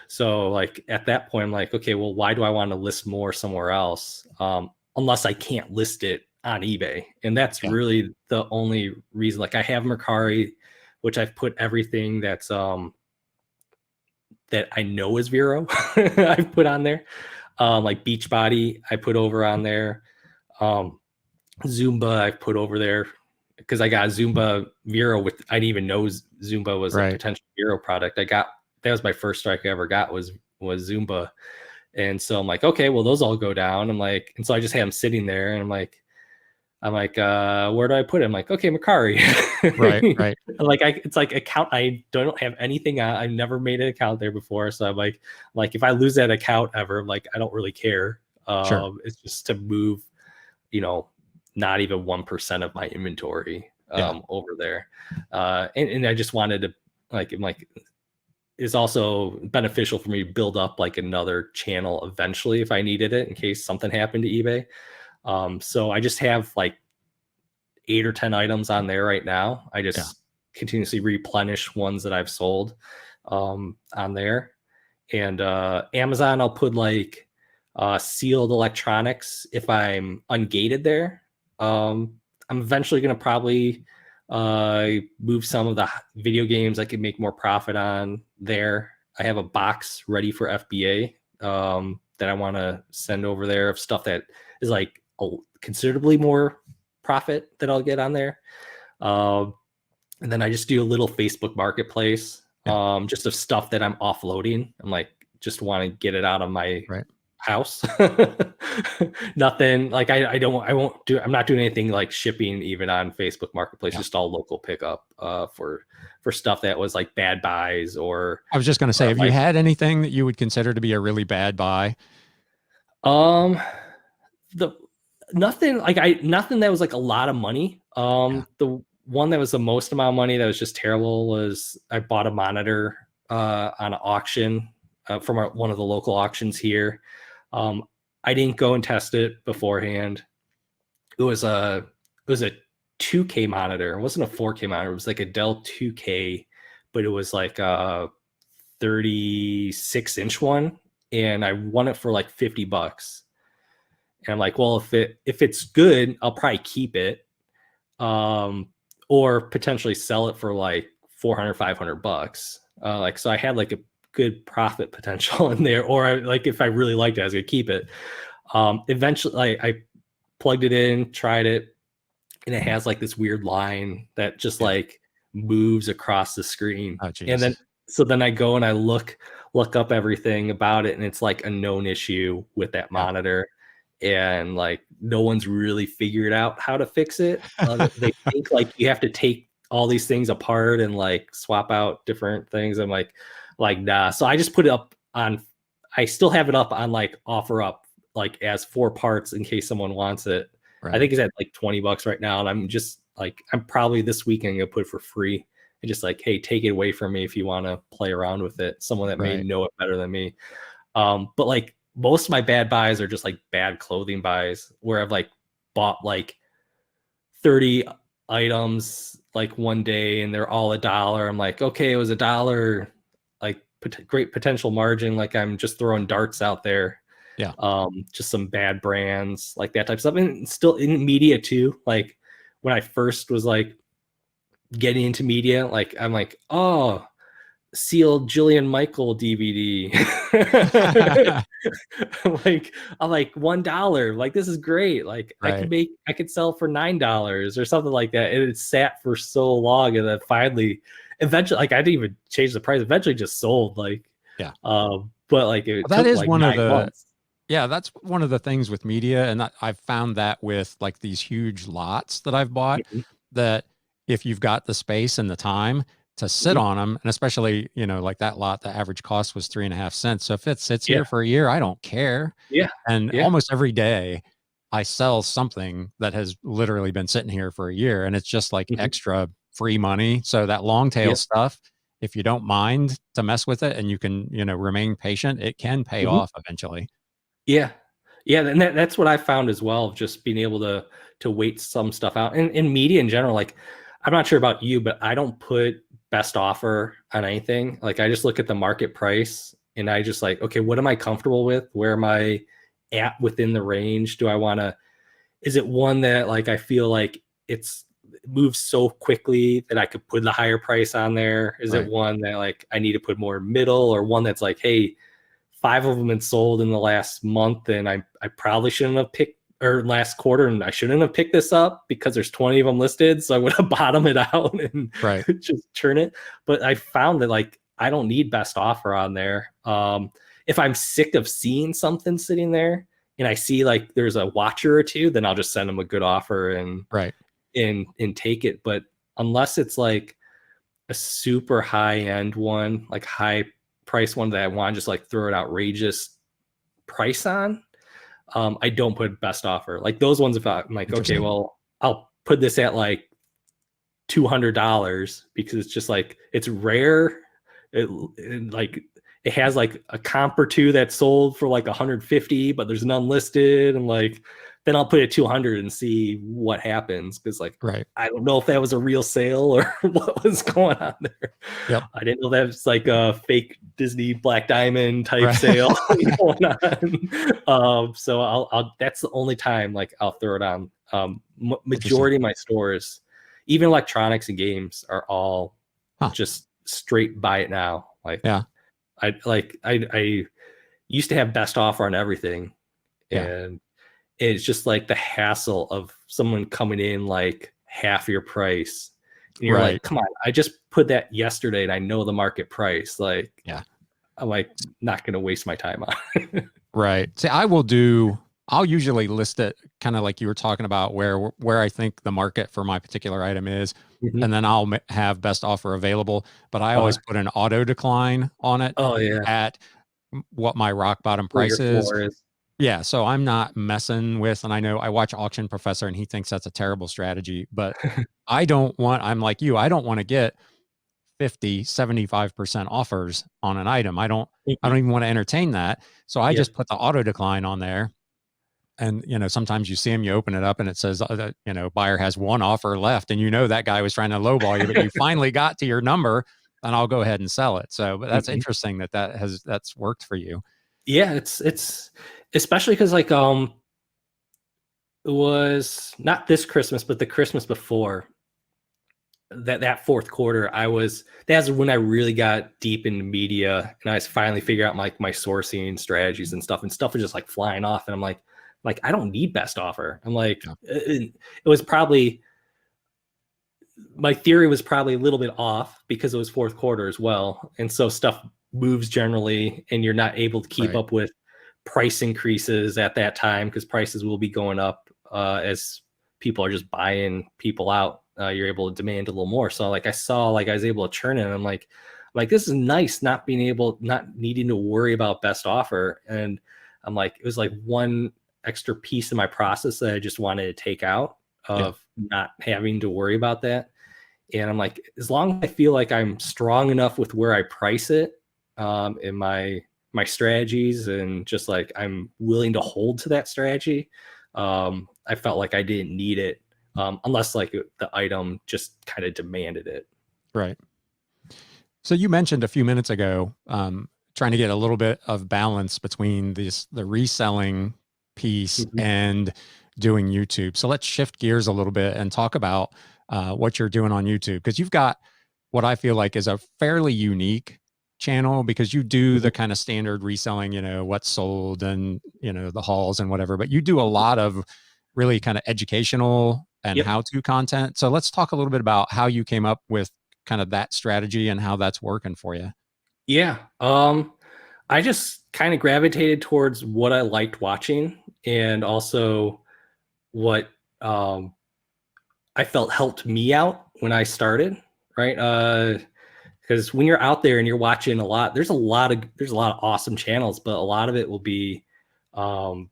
So like at that point, I'm like, okay, well, why do I want to list more somewhere else? Unless I can't list it on eBay. And that's really the only reason. Like I have Mercari, which I've put everything that's that I know is Vero I've put on there. Like Beachbody I put over on there. Zumba I've put over there because I got Zumba Vero with, I didn't even know Zumba was a potential Vero product. That was my first strike I ever got was Zumba. And so I'm like, okay, well, those all go down. I'm like, and so I just had them sitting there, and I'm like, where do I put it? I'm like, okay, Mercari. Right. Like it's like account. I don't have anything on. I've never made an account there before. So I'm like if I lose that account ever, like I don't really care. It's just to move, you know, not even 1% of my inventory over there. And I just wanted to I'm like, it's also beneficial for me to build up like another channel eventually if I needed it in case something happened to eBay. So I just have like 8 or 10 items on there right now. I just continuously replenish ones that I've sold on there. And Amazon, I'll put like sealed electronics if I'm ungated there. I'm eventually going to probably move some of the video games I could make more profit on there. I have a box ready for FBA that I want to send over there of stuff that is like considerably more profit that I'll get on there. And then I just do a little Facebook marketplace just of stuff that I'm offloading. I'm like, just want to get it out of my house. Nothing like I'm not doing anything like shipping even on Facebook marketplace, just all local pickup for stuff that was like bad buys. Or I was just going to say, have you had anything that you would consider to be a really bad buy? Nothing that was like a lot of money. The one that was the most amount of money that was just terrible was I bought a monitor on an auction from one of the local auctions here. I didn't go and test it beforehand. It was a 2K monitor. It wasn't a 4K monitor. It was like a Dell 2K, but it was like a 36-inch one, and I won it for like $50. And I'm like, well, if it's good, I'll probably keep it, um, or potentially sell it for like 400, $500. Like, so I had like a good profit potential in there, or like if I really liked it, I was gonna keep it. Eventually, I plugged it in, tried it, and it has like this weird line that just Yeah. like moves across the screen. Oh, And geez. then I go and I look up everything about it, and it's like a known issue with that Yeah. monitor, and like no one's really figured out how to fix it. They think like you have to take all these things apart and like swap out different things. I'm like nah. So I just put it up on. I still have it up on like OfferUp, like as 4 parts in case someone wants it. I Right. think it's at like $20 right now, and I'm just like, I'm probably this weekend gonna put it for free and just like, hey, take it away from me if you want to play around with it. Someone that may Right. know it better than me. But like most of my bad buys are just like bad clothing buys where I've like bought like 30 items like one day and they're all $1. I'm like, okay, it was $1, like great potential margin. Like I'm just throwing darts out there. Yeah. Just some bad brands, like that type of stuff. And still in media too. Like when I first was like getting into media, like I'm like, oh, sealed Jillian Michael DVD. I'm like $1. Like this is great. Like Right. I could sell for $9 or something like that. And it sat for so long, and then finally, eventually, like I didn't even change the price. Eventually, just sold. Like, Yeah. but like it That took is like one of 9 months. yeah, that's one of the things with media. And I've found that with like these huge lots that I've bought, Mhm, that if you've got the space and the time to sit mhm. on them, and especially, like that lot, the average cost was 3.5 cents. So if it sits Yeah, here for a year, I don't care. yeah, And yeah. almost every day I sell something that has literally been sitting here for a year, and it's just like Mhm. extra free money. So that long tail Yep. stuff, if you don't mind to mess with it and you can, remain patient, it can pay Mhm. off eventually. Yeah. Yeah, and that's what I found as well, just being able to wait some stuff out. And in media in general, like I'm not sure about you, but I don't put best offer on anything. Like I just look at the market price and I just like, okay, what am I comfortable with? Where am I at within the range? Do I want to, is it one that like I feel like it moves so quickly that I could put the higher price on there? Is it Right. one that like I need to put more middle, or one that's like, hey, 5 of them had sold in the last month, and I probably shouldn't have picked, or last quarter, and I shouldn't have picked this up because there's 20 of them listed, so I would have bottomed it out and Right. just turn it. But I found that like I don't need best offer on there. If I'm sick of seeing something sitting there and I see like there's a watcher or two, then I'll just send them a good offer Right. and take it. But unless it's like a super high end one, like high price one that I want to just like throw an outrageous price on, I don't put best offer. Like those ones, if I'm like, okay, Interesting. well, I'll put this at like $200 because it's just like it's rare. Like it has like a comp or two that's sold for like 150, but there's none listed, and like then I'll put it 200 and see what happens, because like Right. I don't know if that was a real sale or what was going on there. Yep. I didn't know that was like a fake Disney Black Diamond type Right. sale going on. So I'll that's the only time like I'll throw it on. Interesting. Majority of my stores, even electronics and games, are all Huh. just straight buy it now. Yeah. I used to have best offer on everything, Yeah. and it's just like the hassle of someone coming in like half your price, and you're like, Right. come on, I just put that yesterday and I know the market price. Like Yeah. I'm like not gonna waste my time on it. Right. See, I'll usually list it kind of like you were talking about, where I think the market for my particular item is, and Mhm. then I'll have best offer available, but I always uh, put an auto decline on it oh yeah, at what my rock bottom where your price is. floor is. Yeah, so I'm not messing with, and I know I watch Auction Professor and he thinks that's a terrible strategy, but I'm like you, I don't want to get 50, 75% offers on an item. I don't Mhm. even want to entertain that. So I Yep. just put the auto decline on there. And, sometimes you see them, you open it up and it says, that, buyer has one offer left. And that guy was trying to lowball you, but you finally got to your number and I'll go ahead and sell it. So, but that's Mhm. interesting that's worked for you. Yeah, it's especially because like it was not this Christmas, but the Christmas before that fourth quarter, that's when I really got deep into media and I was finally figuring out my sourcing strategies and stuff was just like flying off. And I'm like, I don't need best offer. I'm like, Yeah. it was probably, my theory was probably a little bit off because it was fourth quarter as well. And so stuff moves generally and you're not able to keep Right. up with price increases at that time because prices will be going up as people are just buying people out. You're able to demand a little more. So like I saw, like I was able to churn it. And I'm like this is nice, not needing to worry about best offer. And I'm like, it was like one extra piece of my process that I just wanted to take out Yeah. of not having to worry about that. And I'm like, as long as I feel like I'm strong enough with where I price it, in my strategies, and just like I'm willing to hold to that strategy, I felt like I didn't need it, unless like the item just kind of demanded it. Right. So you mentioned a few minutes ago, trying to get a little bit of balance between the reselling piece Mhm. and doing YouTube. So let's shift gears a little bit and talk about what you're doing on YouTube, because you've got what I feel like is a fairly unique channel, because you do Mhm. the kind of standard reselling, what's sold and the hauls and whatever, but you do a lot of really kind of educational and Yep. how-to content. So let's talk a little bit about how you came up with kind of that strategy and how that's working for you. Yeah. I just kind of gravitated towards what I liked watching and also what I felt helped me out when I started, right? Because when you're out there and you're watching a lot, there's a lot of awesome channels, but a lot of it will be um,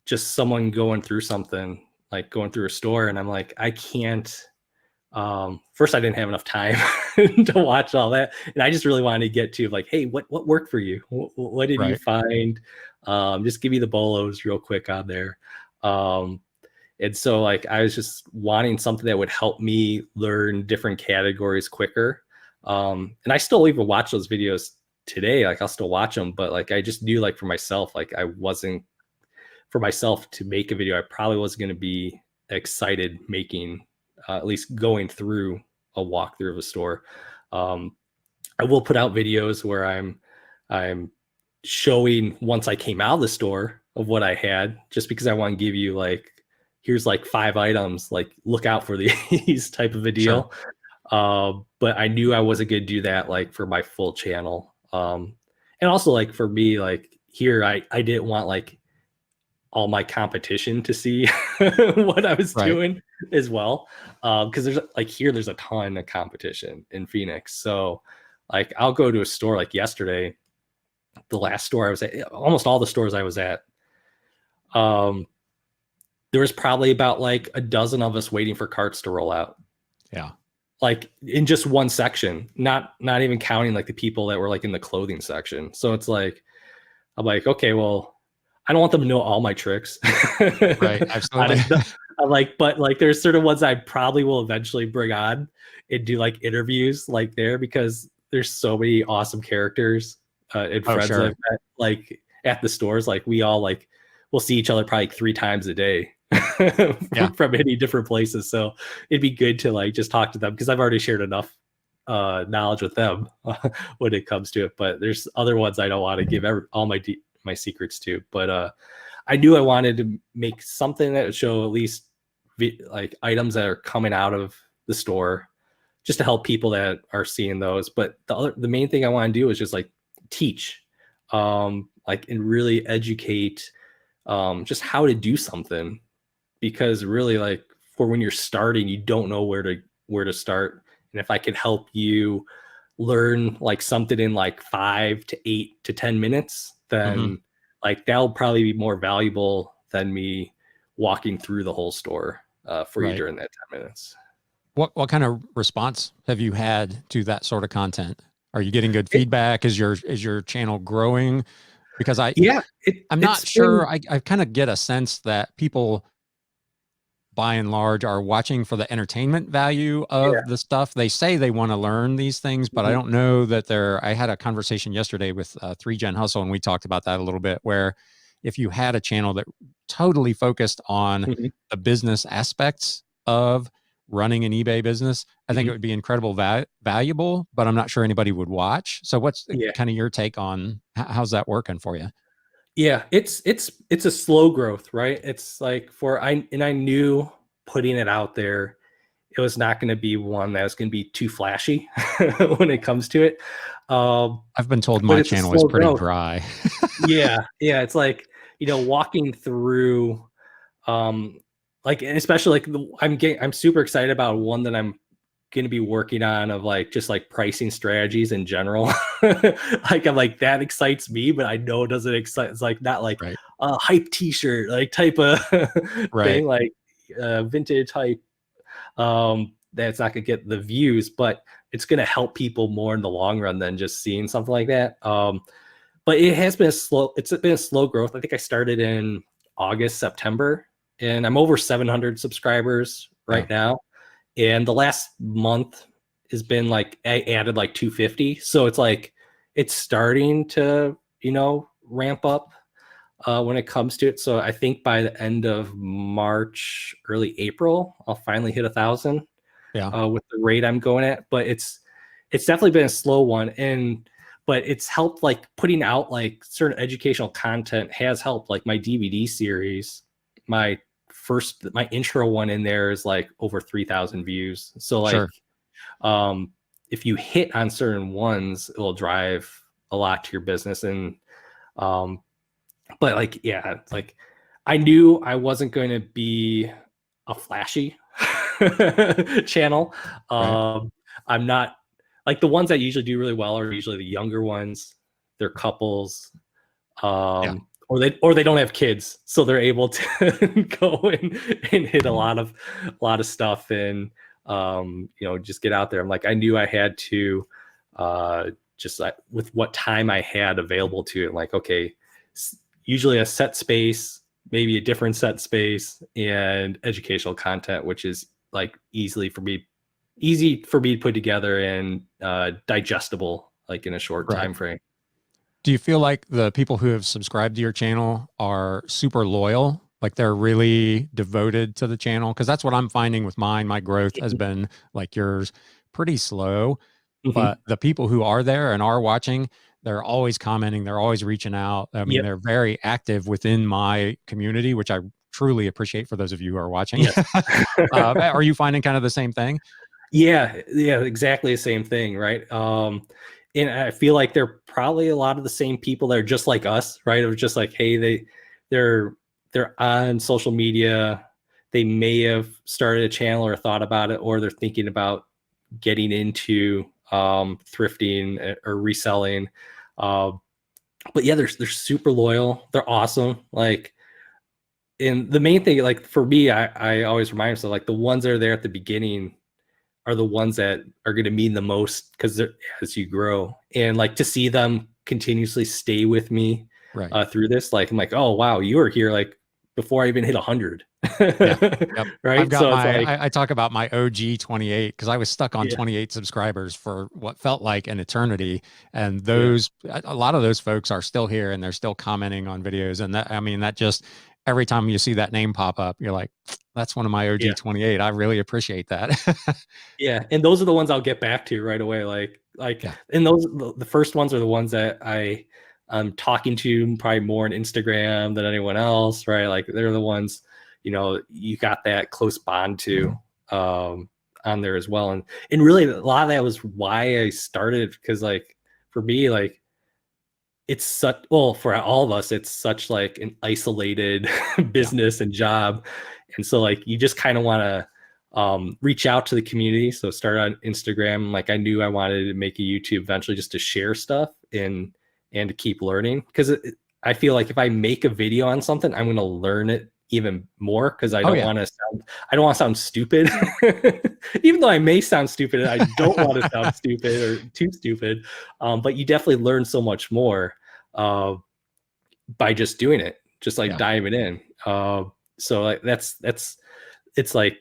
just someone going through something, like going through a store, and I'm like, I can't. First, I didn't have enough time to watch all that, and I just really wanted to get to like, hey, what worked for you? What did you Right. find? Just give me the bolos real quick on there. Um, and so like I was just wanting something that would help me learn different categories quicker. And I still even watch those videos today. Like I'll still watch them, but like I just knew like for myself, like I wasn't for myself to make a video. I probably wasn't going to be excited making, at least going through a walkthrough of a store. Um, I will put out videos where I'm showing once I came out of the store of what I had, just because I want to give you like, here's like 5 items, like look out for these type of a Sure. deal. But I knew I wasn't going to do that like for my full channel. And also like for me, like here, I didn't want like all my competition to see what I was Right. doing as well. Because there's like here, there's a ton of competition in Phoenix. So like I'll go to a store like yesterday, the last store I was at, almost all the stores I was at, um, there was probably about like a dozen of us waiting for carts to roll out. Yeah. Like in just one section, not even counting like the people that were like in the clothing section. So it's like I'm like, okay, well, I don't want them to know all my tricks. Right. Absolutely. I'm like, but like there's certain ones I probably will eventually bring on and do like interviews like there, because there's so many awesome characters and Oh, friends sure. I've met like at the stores. Like we all like we'll see each other probably like 3 times a day Yeah. from many different places. So it'd be good to like just talk to them because I've already shared enough knowledge with them when it comes to it. But there's other ones I don't want to give all my secrets to. But I knew I wanted to make something that would show at least like items that are coming out of the store, just to help people that are seeing those. But the main thing I want to do is just like teach, like and really educate, just how to do something, because really like for when you're starting, you don't know where to start. And if I can help you learn like something in like 5 to 8 to 10 minutes, Hmm. then like that'll probably be more valuable than me walking through the whole store for you Right. during that 10 minutes. What kind of response have you had to that sort of content? Are you getting good It, feedback? Is your channel growing? Because yeah, I'm it's not sure. been, I kind of get a sense that people by and large are watching for the entertainment value yeah. of the stuff. They say they want to learn these things, but I Mhm, don't know that they're. I had a conversation yesterday with 3 Gen Hustle, and we talked about that a little bit. Where if you had a channel that totally focused on mhm, the business aspects of running an eBay business, I think it mhm. would be incredible valuable. But I'm not sure anybody would watch. So, what's Yeah. kind of your take on how's that working for you? Yeah, it's a slow growth, right? It's like I knew putting it out there, it was not going to be one that was going to be too flashy when it comes to it. Um, I've been told but my it's a channel is slow pretty growth. dry. Yeah, yeah. It's like, walking through, um, like, and especially like I'm super excited about one that I'm going to be working on, of like just like pricing strategies in general. Like, I'm like, that excites me, but I know it doesn't excite. It's like not like Right. a hype T-shirt like type of Right. thing, like vintage hype. That's not gonna get the views, but it's gonna help people more in the long run than just seeing something like that. But it has been a slow. It's been a slow growth. I think I started in August, September, and I'm over 700 subscribers Yeah. right now. And the last month has been like I added like 250. So it's like it's starting to, ramp up when it comes to it. So I think by the end of March, early April, I'll finally hit 1,000 Yeah. with the rate I'm going at. But it's definitely been a slow one, and but it's helped, like putting out like certain educational content has helped. Like my DVD series, my my intro one in there is like over 3,000 views. So like, Sure. um, if you hit on certain ones, it will drive a lot to your business. And um, but like, yeah, it's like I knew I wasn't going to be a flashy channel. Right. I'm not, like, the ones that usually do really well are usually the younger ones. They're couples, Yeah. or they don't have kids, so they're able to go and hit a lot of stuff, and just get out there. I'm like, I knew I had to, just like with what time I had available to it, like, okay, usually a set space, maybe a different set space, and educational content, which is like easy for me to put together, and digestible, like in a short Right. time frame. Do you feel like the people who have subscribed to your channel are super loyal? Like they're really devoted to the channel? Because that's what I'm finding with mine. My growth has been like yours, pretty slow. But Mm-hmm. the people who are there and are watching, they're always commenting, they're always reaching out. I mean, Yep. they're very active within my community, which I truly appreciate for those of you who are watching. Yes. Are you finding kind of the same thing? Yeah, yeah, exactly the same thing, right? And I feel like they're probably a lot of the same people that are just like us, right? Of just like, hey, they're they're on social media. They may have started a channel or thought about it, or they're thinking about getting into thrifting or reselling. Uh, but yeah, they're super loyal. They're awesome. Like, and the main thing, like for me, I always remind myself, like, the ones that are there at the beginning are the ones that are going to mean the most, because as you grow, and like to see them continuously stay with me Right. through this, like I'm like, oh wow, you were here like before I even hit 100. Yeah. Yep. I've Right, got so it's like, I talk about my OG 28 because I was stuck on yeah, 28 subscribers for what felt like an eternity. And yeah, a lot of those folks are still here and they're still commenting on videos. And that, I mean, that just every time you see that name pop up, you're like, that's one of my OG yeah, 28. I really appreciate that. yeah. And those are the ones I'll get back to right away. Yeah. And those, the first ones are the ones that I'm talking to probably more on Instagram than anyone else, right? Like, they're the ones, you got that close bond to, um, on there as well. And really, a lot of that was why I started, because like for me, like, it's such, well, for all of us, it's such like an isolated Yeah. business and job. And so like you just kind of want to reach out to the community. So start on Instagram. Like, I knew I wanted to make a YouTube eventually, just to share stuff and to keep learning, because I feel like if I make a video on something, I'm going to learn it even more because I Oh don't yeah. want to sound stupid. Even though I may sound stupid, I don't want to sound stupid or too stupid. But you definitely learn so much more by just doing it, just like Yeah. diving in. So like that's it's like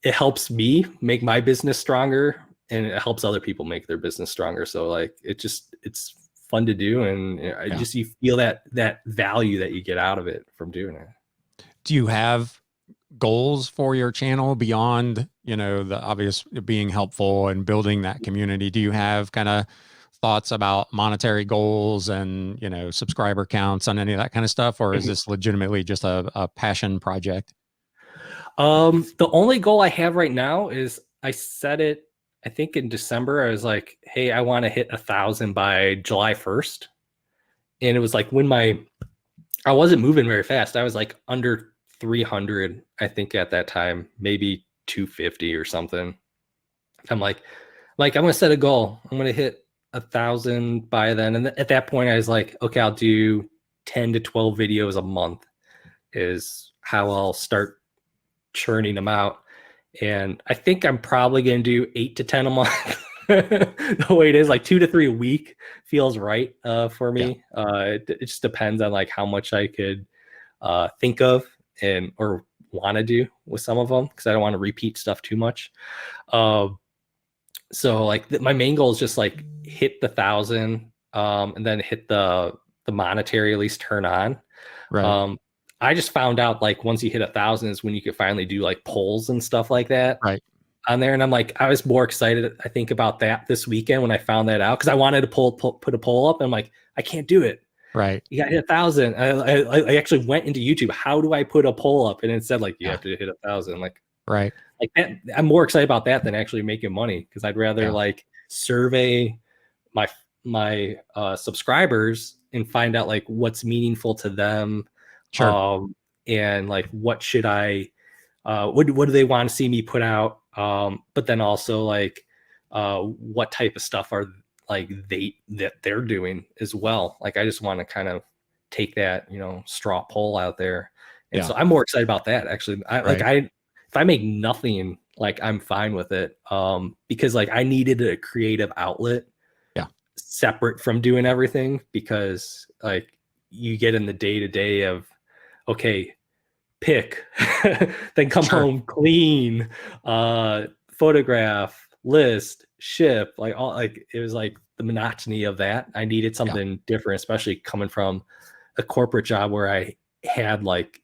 it helps me make my business stronger, and it helps other people make their business stronger. So like it's fun to do, and Yeah. you feel that value that you get out of it from doing it. Do you have goals for your channel beyond, the obvious being helpful and building that community? Do you have kind of thoughts about monetary goals and, subscriber counts on any of that kind of stuff? Or is this legitimately just a passion project? The only goal I have right now is I set it, I think in December. I was like, hey, I want to hit 1,000 by July 1st. And it was like when I wasn't moving very fast. I was like under 300, I think at that time, maybe 250 or something. I'm like I'm gonna set a goal. I'm gonna hit 1,000 by then. And at that point, I was like, okay, I'll do 10 to 12 videos a month is how I'll start churning them out. And I think I'm probably gonna do 8 to 10 a month. The way it is, like 2 to 3 a week feels right for Yeah. me. It just depends on like how much I could think of and or want to do with some of them, because I don't want to repeat stuff too much. Uh, so like my main goal is just like hit the 1,000, and then hit the monetary at least turn on. Right. Um, I just found out like once you hit 1,000 is when you could finally do like polls and stuff like that Right. on there. And I'm like, I was more excited, I think, about that this weekend when I found that out, because I wanted to put a poll up, and I'm like, I can't do it. Right. You got to hit 1,000. I actually went into YouTube. How do I put a poll up? And it said like you have to hit 1,000. Right. Like that. I'm more excited about that than actually making money, because I'd rather like survey my subscribers and find out like what's meaningful to them. Sure. And like what should I what do they want to see me put out, but then also like what type of stuff are like they're doing as well. Like I just want to kind of take that straw poll out there, and Yeah. so I'm more excited about that actually. Right. If I make nothing, like I'm fine with it, because like I needed a creative outlet Yeah. separate from doing everything, because like you get in the day to day of okay, pick, then come Sure. home, clean, photograph, list, ship, like all, like it was like the monotony of that. I needed Yeah. something different, especially coming from a corporate job where I had like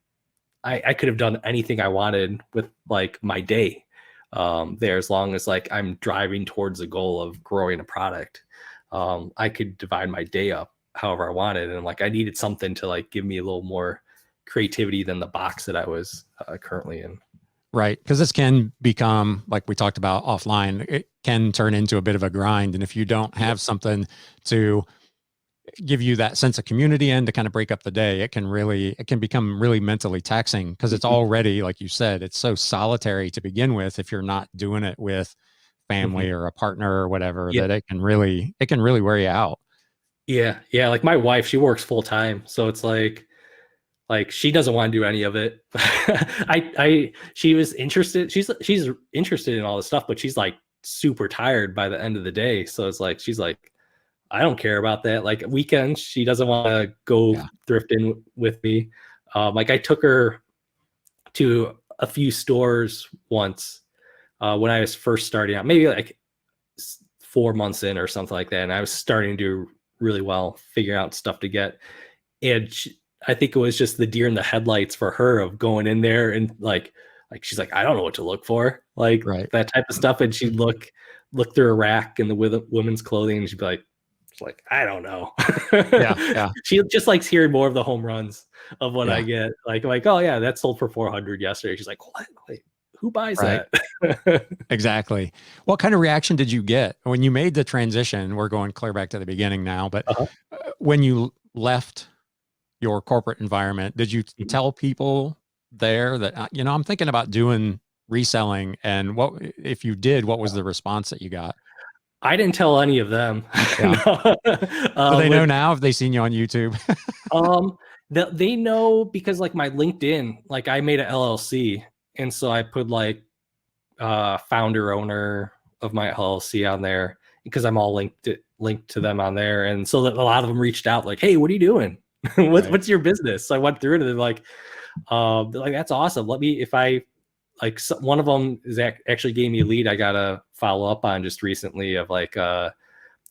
I could have done anything I wanted with like my day there, as long as like I'm driving towards the goal of growing a product. I could divide my day up however I wanted, and like I needed something to like give me a little more creativity than the box that I was currently in. Right. Because this can become, like we talked about offline, it can turn into a bit of a grind. And if you don't have something to give you that sense of community and to kind of break up the day, it can become really mentally taxing, because it's already, like you said, it's so solitary to begin with. If you're not doing it with family or a partner or whatever, Yeah. that it can really wear you out. Yeah. Yeah. Like my wife, she works full time. So it's like she doesn't want to do any of it. She was interested. She's interested in all this stuff, but she's like super tired by the end of the day. So it's like, she's like, I don't care about that. Like weekends, she doesn't want to go Yeah. thrifting with me. Like I took her to a few stores once when I was first starting out, maybe like 4 months in or something like that. And I was starting to do really well, figuring out stuff to get. And I think it was just the deer in the headlights for her of going in there and like she's like, I don't know what to look for, like Right. that type of stuff. And she'd look through a rack in the women's clothing, and she'd be like, I don't know. Yeah. Yeah. She just likes hearing more of the home runs of what I Yeah. get. Like, oh yeah, that sold for 400 yesterday. She's like, what? Like, who buys Right. that? Exactly. What kind of reaction did you get when you made the transition? We're going clear back to the beginning now, but Uh-huh. when you left your corporate environment, did you Mhm. tell people there that, I'm thinking about doing reselling? And what, if you did, what was the response that you got? I didn't tell any of them. Yeah. No. Do they know When now if they seen you on YouTube? Um, They know because like my LinkedIn, like I made an LLC, and so I put like founder owner of my LLC on there because I'm all linked to them on there, and so that a lot of them reached out like, "Hey, what are you doing? Right. What's your business?" So I went through it, and they're like, "That's awesome. Let me if I." Like one of them is actually gave me a lead I gotta follow up on just recently of like a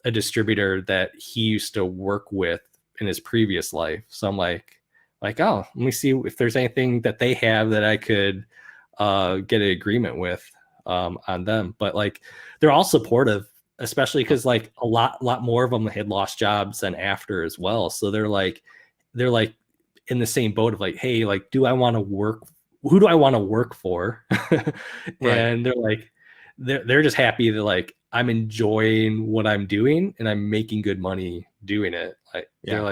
distributor that he used to work with in his previous life. So I'm like, oh, let me see if there's anything that they have that I could get an agreement with on them. But like, they're all supportive, especially because like a lot more of them had lost jobs than after as well. So they're like in the same boat of like, hey, like, do I want to work? Who do I want to work for? Right. And they're like, they're just happy that like I'm enjoying what I'm doing and I'm making good money doing it. Like Yeah. they're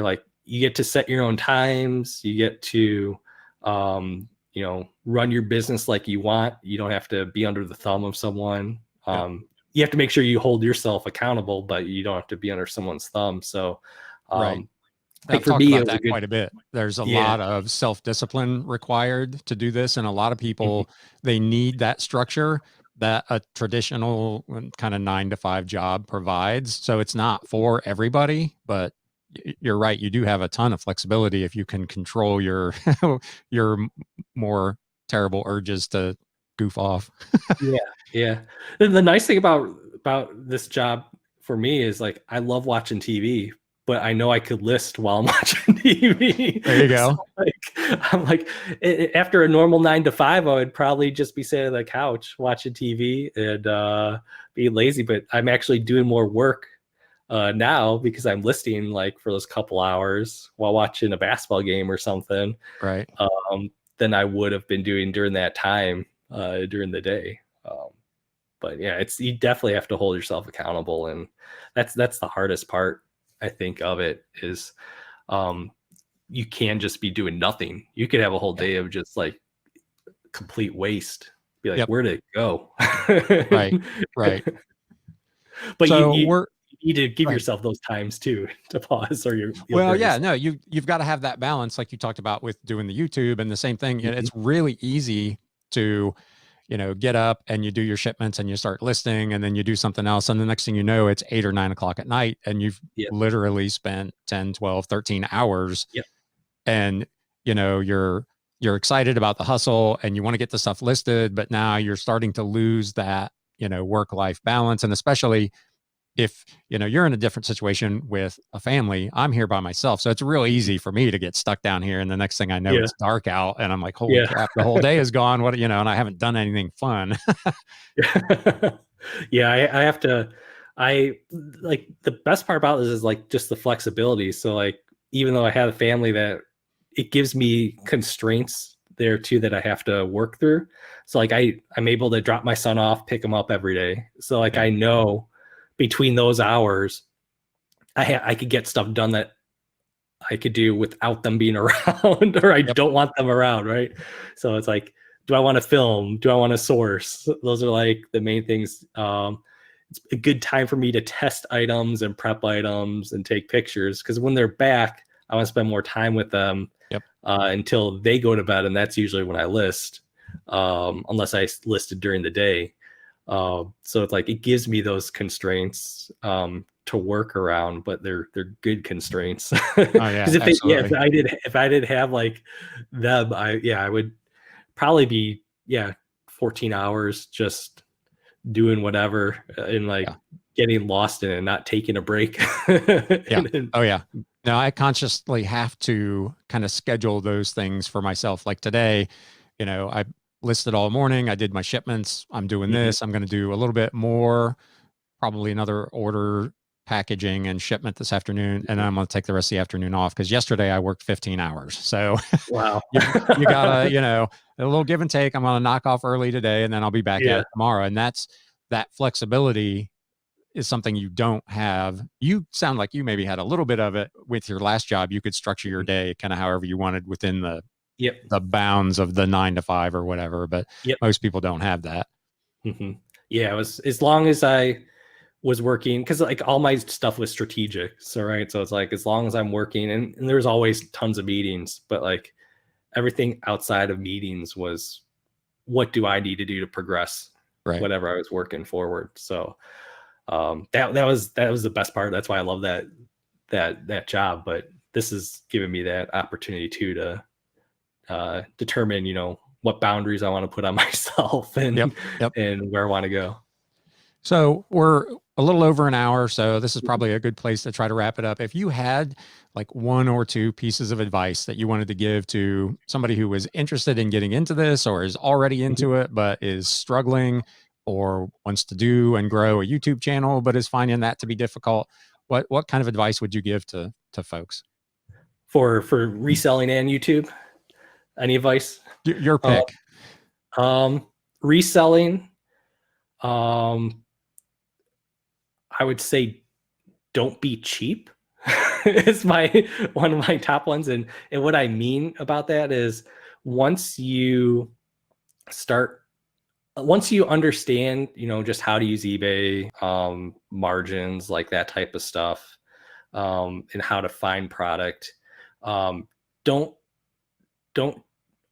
like you get to set your own times, you get to run your business like you want. You don't have to be under the thumb of someone. Yeah. You have to make sure you hold yourself accountable, but you don't have to be under someone's thumb. So Right. like I've for talked me, it about was a that good quite a bit. There's a yeah. lot of self-discipline required to do this, and a lot of Mhm. people, they need that structure that a traditional kind of 9 to 5 job provides. So it's not for everybody, but you're right. You do have a ton of flexibility if you can control your your more terrible urges to goof off. Yeah, yeah. The nice thing about this job for me is like I love watching TV, but I know I could list while I'm watching TV. There you So go. like I'm like after a normal 9 to 5, I would probably just be sitting on the couch watching TV and be lazy. But I'm actually doing more work now because I'm listing like for those couple hours while watching a basketball game or something Right. than I would have been doing during that time during the day. But yeah, it's you definitely have to hold yourself accountable, and that's the hardest part I think of it is you can just be doing nothing. You could have a whole Yeah. day of just like complete waste. Be like, Yep. where did it go? Right. Right. But So we're you need to give go ahead. yourself those times too to pause, or you'll Well, burn yeah, yourself. no, you've got to have that balance, like you talked about with doing the YouTube and the same thing. Mhm. It's really easy to, get up and you do your shipments and you start listing and then you do something else. And the next thing you know, it's 8 or 9 o'clock at night and you've Yep. literally spent 10, 12, 13 hours. Yep. And, you're excited about the hustle and you want to get the stuff listed, but now you're starting to lose that, work life balance. And especially if you're in a different situation with a family. I'm here by myself, so it's real Mhm. easy for me to get stuck down here, and the next thing I know Yeah. it's dark out and I'm like, holy Yeah. crap, the whole day is gone. What, and I haven't done anything fun. Yeah, I have to I like the best part about this is like just the flexibility. So like even though I have a family that it gives me constraints there too that I have to work through. So like I'm able to drop my son off, pick him up every day. So like Yeah. I know between those hours I could get stuff done that I could do without them being around or I Yep. don't want them around, right? So it's like, do I want to film? Do I want to source? Those are like the main things. It's a good time for me to test items and prep items and take pictures because when they're back, I want to spend more time with them Yep. until they go to bed, and that's usually when I list, unless I listed during the day. So it's like it gives me those constraints to work around, but they're good constraints. Oh yeah, Because absolutely. if I did have like them, I would probably be 14 hours just doing whatever and like Yeah. getting lost in it and not taking a break. Yeah. And Oh yeah. Now I consciously have to kind of schedule those things for myself. Like today, I listed all morning, I did my shipments, I'm doing Mhm. this, I'm going to do a little bit more, probably another order, packaging and shipment this afternoon, and then I'm going to take the rest of the afternoon off because yesterday I worked 15 hours. So Wow. you gotta, a little give and take. I'm going to knock off early today, and then I'll be back at Yeah. it tomorrow. And that flexibility is something you don't have. You sound like you maybe had a little bit of it with your last job. You could structure your Mhm. day kind of however you wanted within Yep. the bounds of the 9 to 5 or whatever. But Yep. most people don't have that. Hmm. Yeah, it was as long as I was working, because like all my stuff was strategic. So right. So it's like as long as I'm working, and there's always tons of meetings, but like everything outside of meetings was what do I need to do to progress Right. whatever I was working forward. So that was the best part. That's why I love that job. But this is giving me that opportunity too to determine, you know, what boundaries I want to put on myself and Yep. and where I want to go. So we're a little over an hour, so this is probably a good place to try to wrap it up. If you had like one or two pieces of advice that you wanted to give to somebody who was interested in getting into this or is already into it but is struggling or wants to do and grow a YouTube channel but is finding that to be difficult, what kind of advice would you give to folks? For reselling and YouTube, any advice? Your pick. Reselling, I would say don't be cheap. It's one of my top ones. And what I mean about that is once you understand, you know, just how to use eBay, margins, like that type of stuff, and how to find product, don't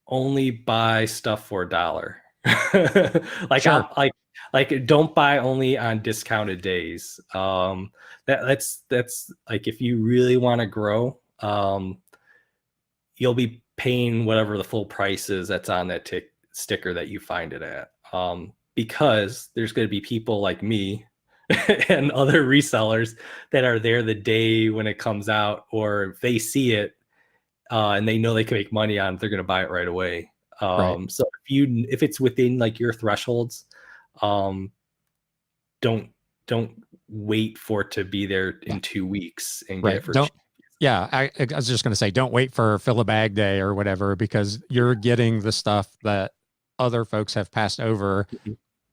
only buy stuff for $1. Like Sure. like don't buy only on discounted days. That's like if you really want to grow, you'll be paying whatever the full price is that's on that sticker that you find it at. Because there's going to be people like me and other resellers that are there the day when it comes out, or if they see it and they know they can make money on it, they're going to buy it right away. Right. So if it's within like your thresholds, don't wait for it to be there in 2 weeks and get it for cheap. Yeah, I was just going to say, don't wait for fill a bag day or whatever, because you're getting the stuff that other folks have passed over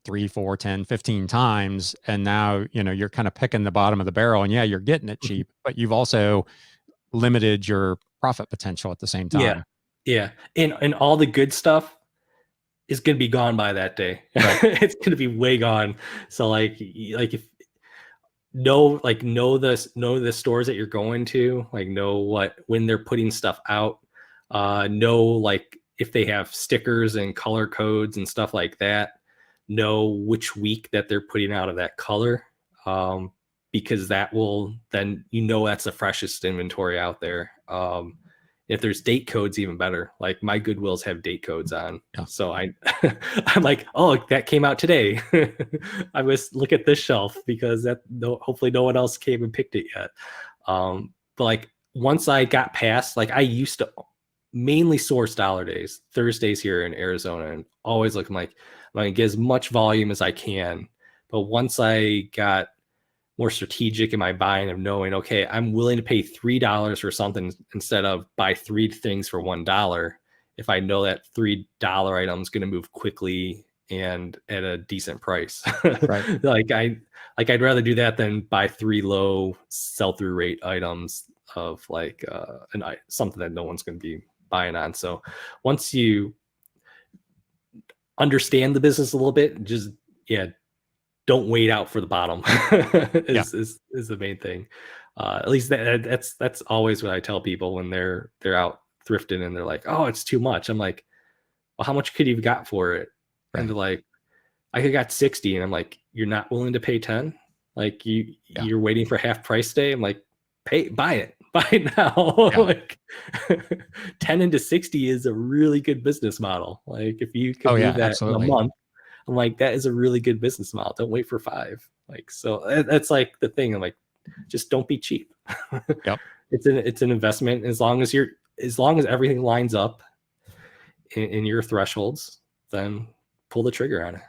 3, 4, 10, 15 times. And now, you know, you're kind of picking the bottom of the barrel, and yeah, you're getting it cheap, but you've also limited your profit potential at the same time. Yeah. And all the good stuff is going to be gone by that day. Right. It's going to be way gone. So like if know the stores that you're going to, like know when they're putting stuff out, know like if they have stickers and color codes and stuff like that, know which week that they're putting out of that color, because that will then, you know, that's the freshest inventory out there. If there's date codes, even better. Like my Goodwills have date codes on. Yeah. So I'm like, oh, that came out today. I must look at this shelf because hopefully no one else came and picked it yet. But like once I got past, like I used to mainly source dollar days, Thursdays here in Arizona, and always looking like I'm gonna get as much volume as I can. But once I got more strategic in my buying of knowing, okay, I'm willing to pay $3 for something instead of buy 3 things for $1. If I know that $3 item is going to move quickly and at a decent price, right? I'd rather do that than buy 3 low sell-through rate items of like something that no one's going to be buying on. So once you understand the business a little bit, just don't wait out for the bottom is the main thing. At least that's always what I tell people when they're out thrifting and they're like, oh, it's too much. I'm like, well, how much could you have got for it? Right. And they're like, I could got 60. And I'm like, you're not willing to pay 10? Like you're waiting for half price day? I'm like, buy it now. Yeah. Like 10 into 60 is a really good business model. Like if you can do that absolutely. In a month, I'm like, that is a really good business model. Don't wait for 5. Like, so that's like the thing. I'm like, just don't be cheap. Yep. It's an investment. As long as everything lines up in your thresholds, then pull the trigger on it.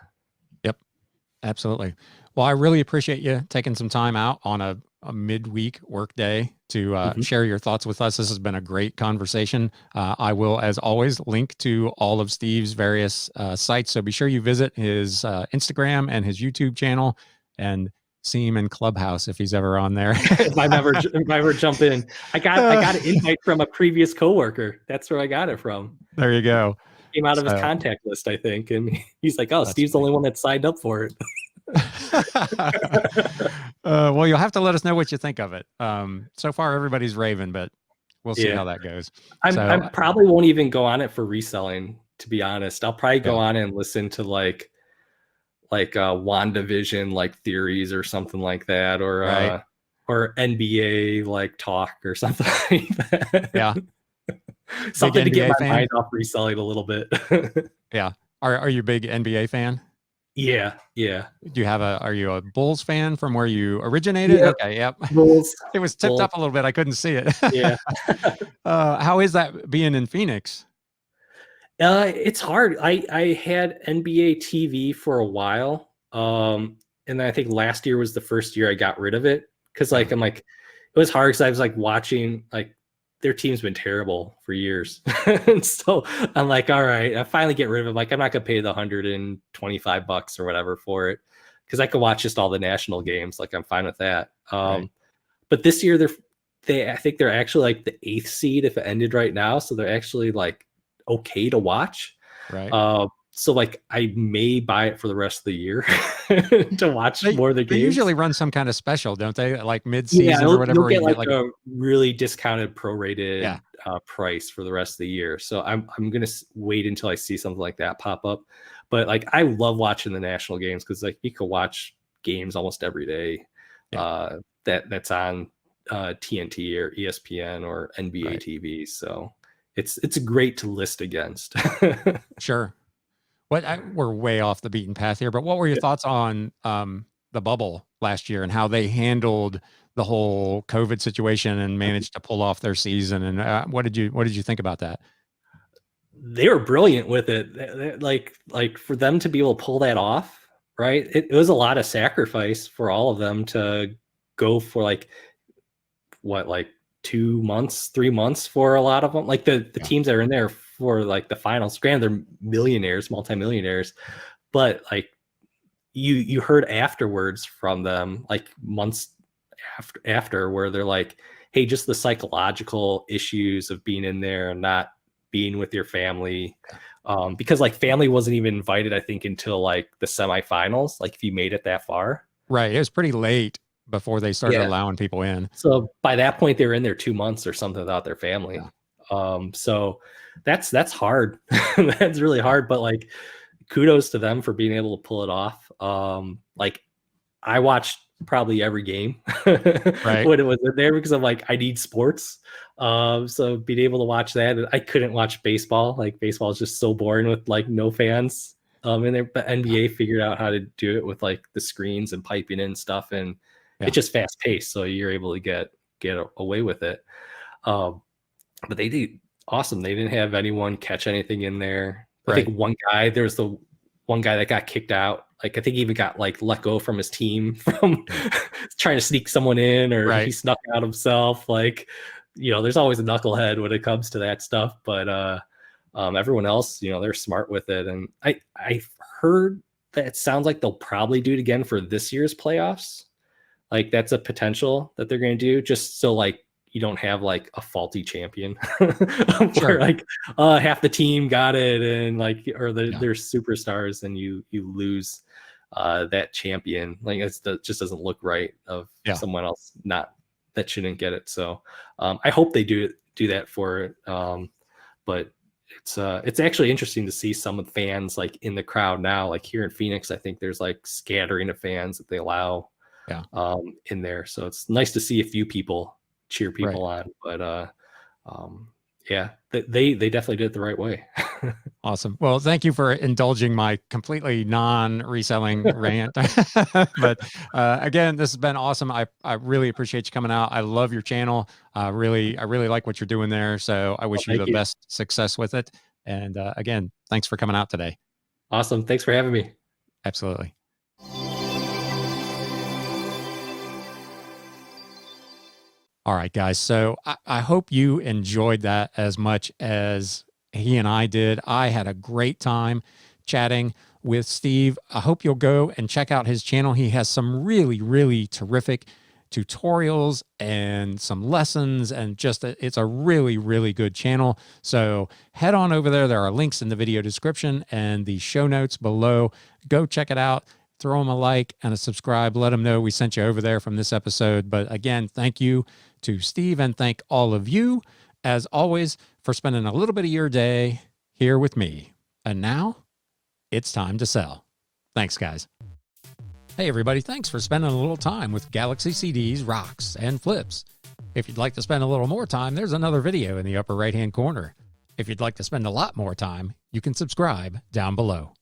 Yep. Absolutely. Well, I really appreciate you taking some time out on a midweek work day to share your thoughts with us. This has been a great conversation. I will, as always, link to all of Steve's various sites. So be sure you visit his Instagram and his YouTube channel and see him in Clubhouse if he's ever on there. if I ever jump in, I got an invite from a previous coworker. That's where I got it from. There you go. Came out of his contact list, I think. And he's like, oh, Steve's the only one that signed up for it. Well, you'll have to let us know what you think of it. So far, everybody's raving, but we'll see Yeah. how that goes. I'm probably won't even go on it for reselling, to be honest. I'll probably go Yeah. on and listen to like WandaVision like theories or something like that, Right. or NBA like talk or something like that. Yeah. Big Something to get NBA my fan. mind off reselling a little bit. Yeah. Are you a big NBA fan? Yeah, yeah. Do you have are you a Bulls fan from where you originated? Yeah, Okay. Yep. Bulls. It was tipped Bulls. up a little bit. I couldn't see it. Yeah. How is that being in Phoenix? It's hard. I had NBA TV for a while. And then I think last year was the first year I got rid of it. Cause Yeah. like I'm like, it was hard because I was like watching like their team's been terrible for years. And so I'm like, all right, I finally get rid of it. Like I'm not gonna pay the $125 or whatever for it. Cause I could watch just all the national games. Like I'm fine with that. Right. But this year I think they're actually like the 8th seed if it ended right now. So they're actually like okay to watch. Right. So like I may buy it for the rest of the year to watch more of the They games. usually run some kind of special, don't they? Like Yeah, mid-season or whatever, you'll where you get get like like a really discounted prorated yeah. Price for the rest of the year. So I'm gonna wait until I see something like that pop up. But like I love watching the national games because like you can watch games almost every day. Yeah. That's on TNT or ESPN or NBA Right. TV. So it's great to list against. Sure. We're way off the beaten path here, but what were your thoughts on the bubble last year and how they handled the whole COVID situation and managed to pull off their season? And what did you think about that? They were brilliant with it. Like for them to be able to pull that off, right? It was a lot of sacrifice for all of them to go for like what, like 2 months, 3 months for a lot of them. Like the Yeah. teams that are in there for like the finals, granted they're millionaires, multimillionaires, but like you heard afterwards from them, like months after where they're like, hey, just the psychological issues of being in there and not being with your family. Because like family wasn't even invited, I think, until like the semifinals, like if you made it that far. Right. It was pretty late before they started Yeah. allowing people in. So by that point, they were in there 2 months or something without their family. Yeah. So that's hard. That's really hard. But like, kudos to them for being able to pull it off. Like, I watched probably every game Right. when it was in there because I'm like, I need sports. So being able to watch that, I couldn't watch baseball. Like baseball is just so boring with like no fans in there. But NBA figured out how to do it with like the screens and piping in stuff, and Yeah. it's just fast paced, so you're able to get away with it. But they did awesome. They didn't have anyone catch anything in there. I think there was the one guy that got kicked out. Like I think he even got like let go from his team from trying to sneak someone in, or he snuck out himself. Like, there's always a knucklehead when it comes to that stuff. But everyone else, they're smart with it. And I heard that it sounds like they'll probably do it again for this year's playoffs. Like that's a potential that they're going to do, just so like you don't have like a faulty champion where like half the team got it and like they're superstars and you lose that champion. Like that just doesn't look right of someone else that shouldn't get it. So I hope they do that for it. But it's actually interesting to see some of the fans like in the crowd now. Like here in Phoenix, I think there's like scattering of fans that they allow in there. So it's nice to see a few people cheer people on. But they definitely did it the right way. Awesome. Well, thank you for indulging my completely non-reselling rant. But again, this has been awesome. I really appreciate you coming out. I love your channel. I really like what you're doing there. So I wish you the best success with it. And again, thanks for coming out today. Awesome. Thanks for having me. Absolutely. All right, guys. So I hope you enjoyed that as much as he and I did. I had a great time chatting with Steve. I hope you'll go and check out his channel. He has some really, really terrific tutorials and some lessons, and it's a really, really good channel. So head on over there. There are links in the video description and the show notes below. Go check it out. throw them a like and a subscribe. Let them know we sent you over there from this episode. But again, thank you to Steve and thank all of you, as always, for spending a little bit of your day here with me. And now it's time to sell. Thanks, guys. Hey, everybody. Thanks for spending a little time with Galaxy CDs, rocks, and flips. If you'd like to spend a little more time, there's another video in the upper right-hand corner. If you'd like to spend a lot more time, you can subscribe down below.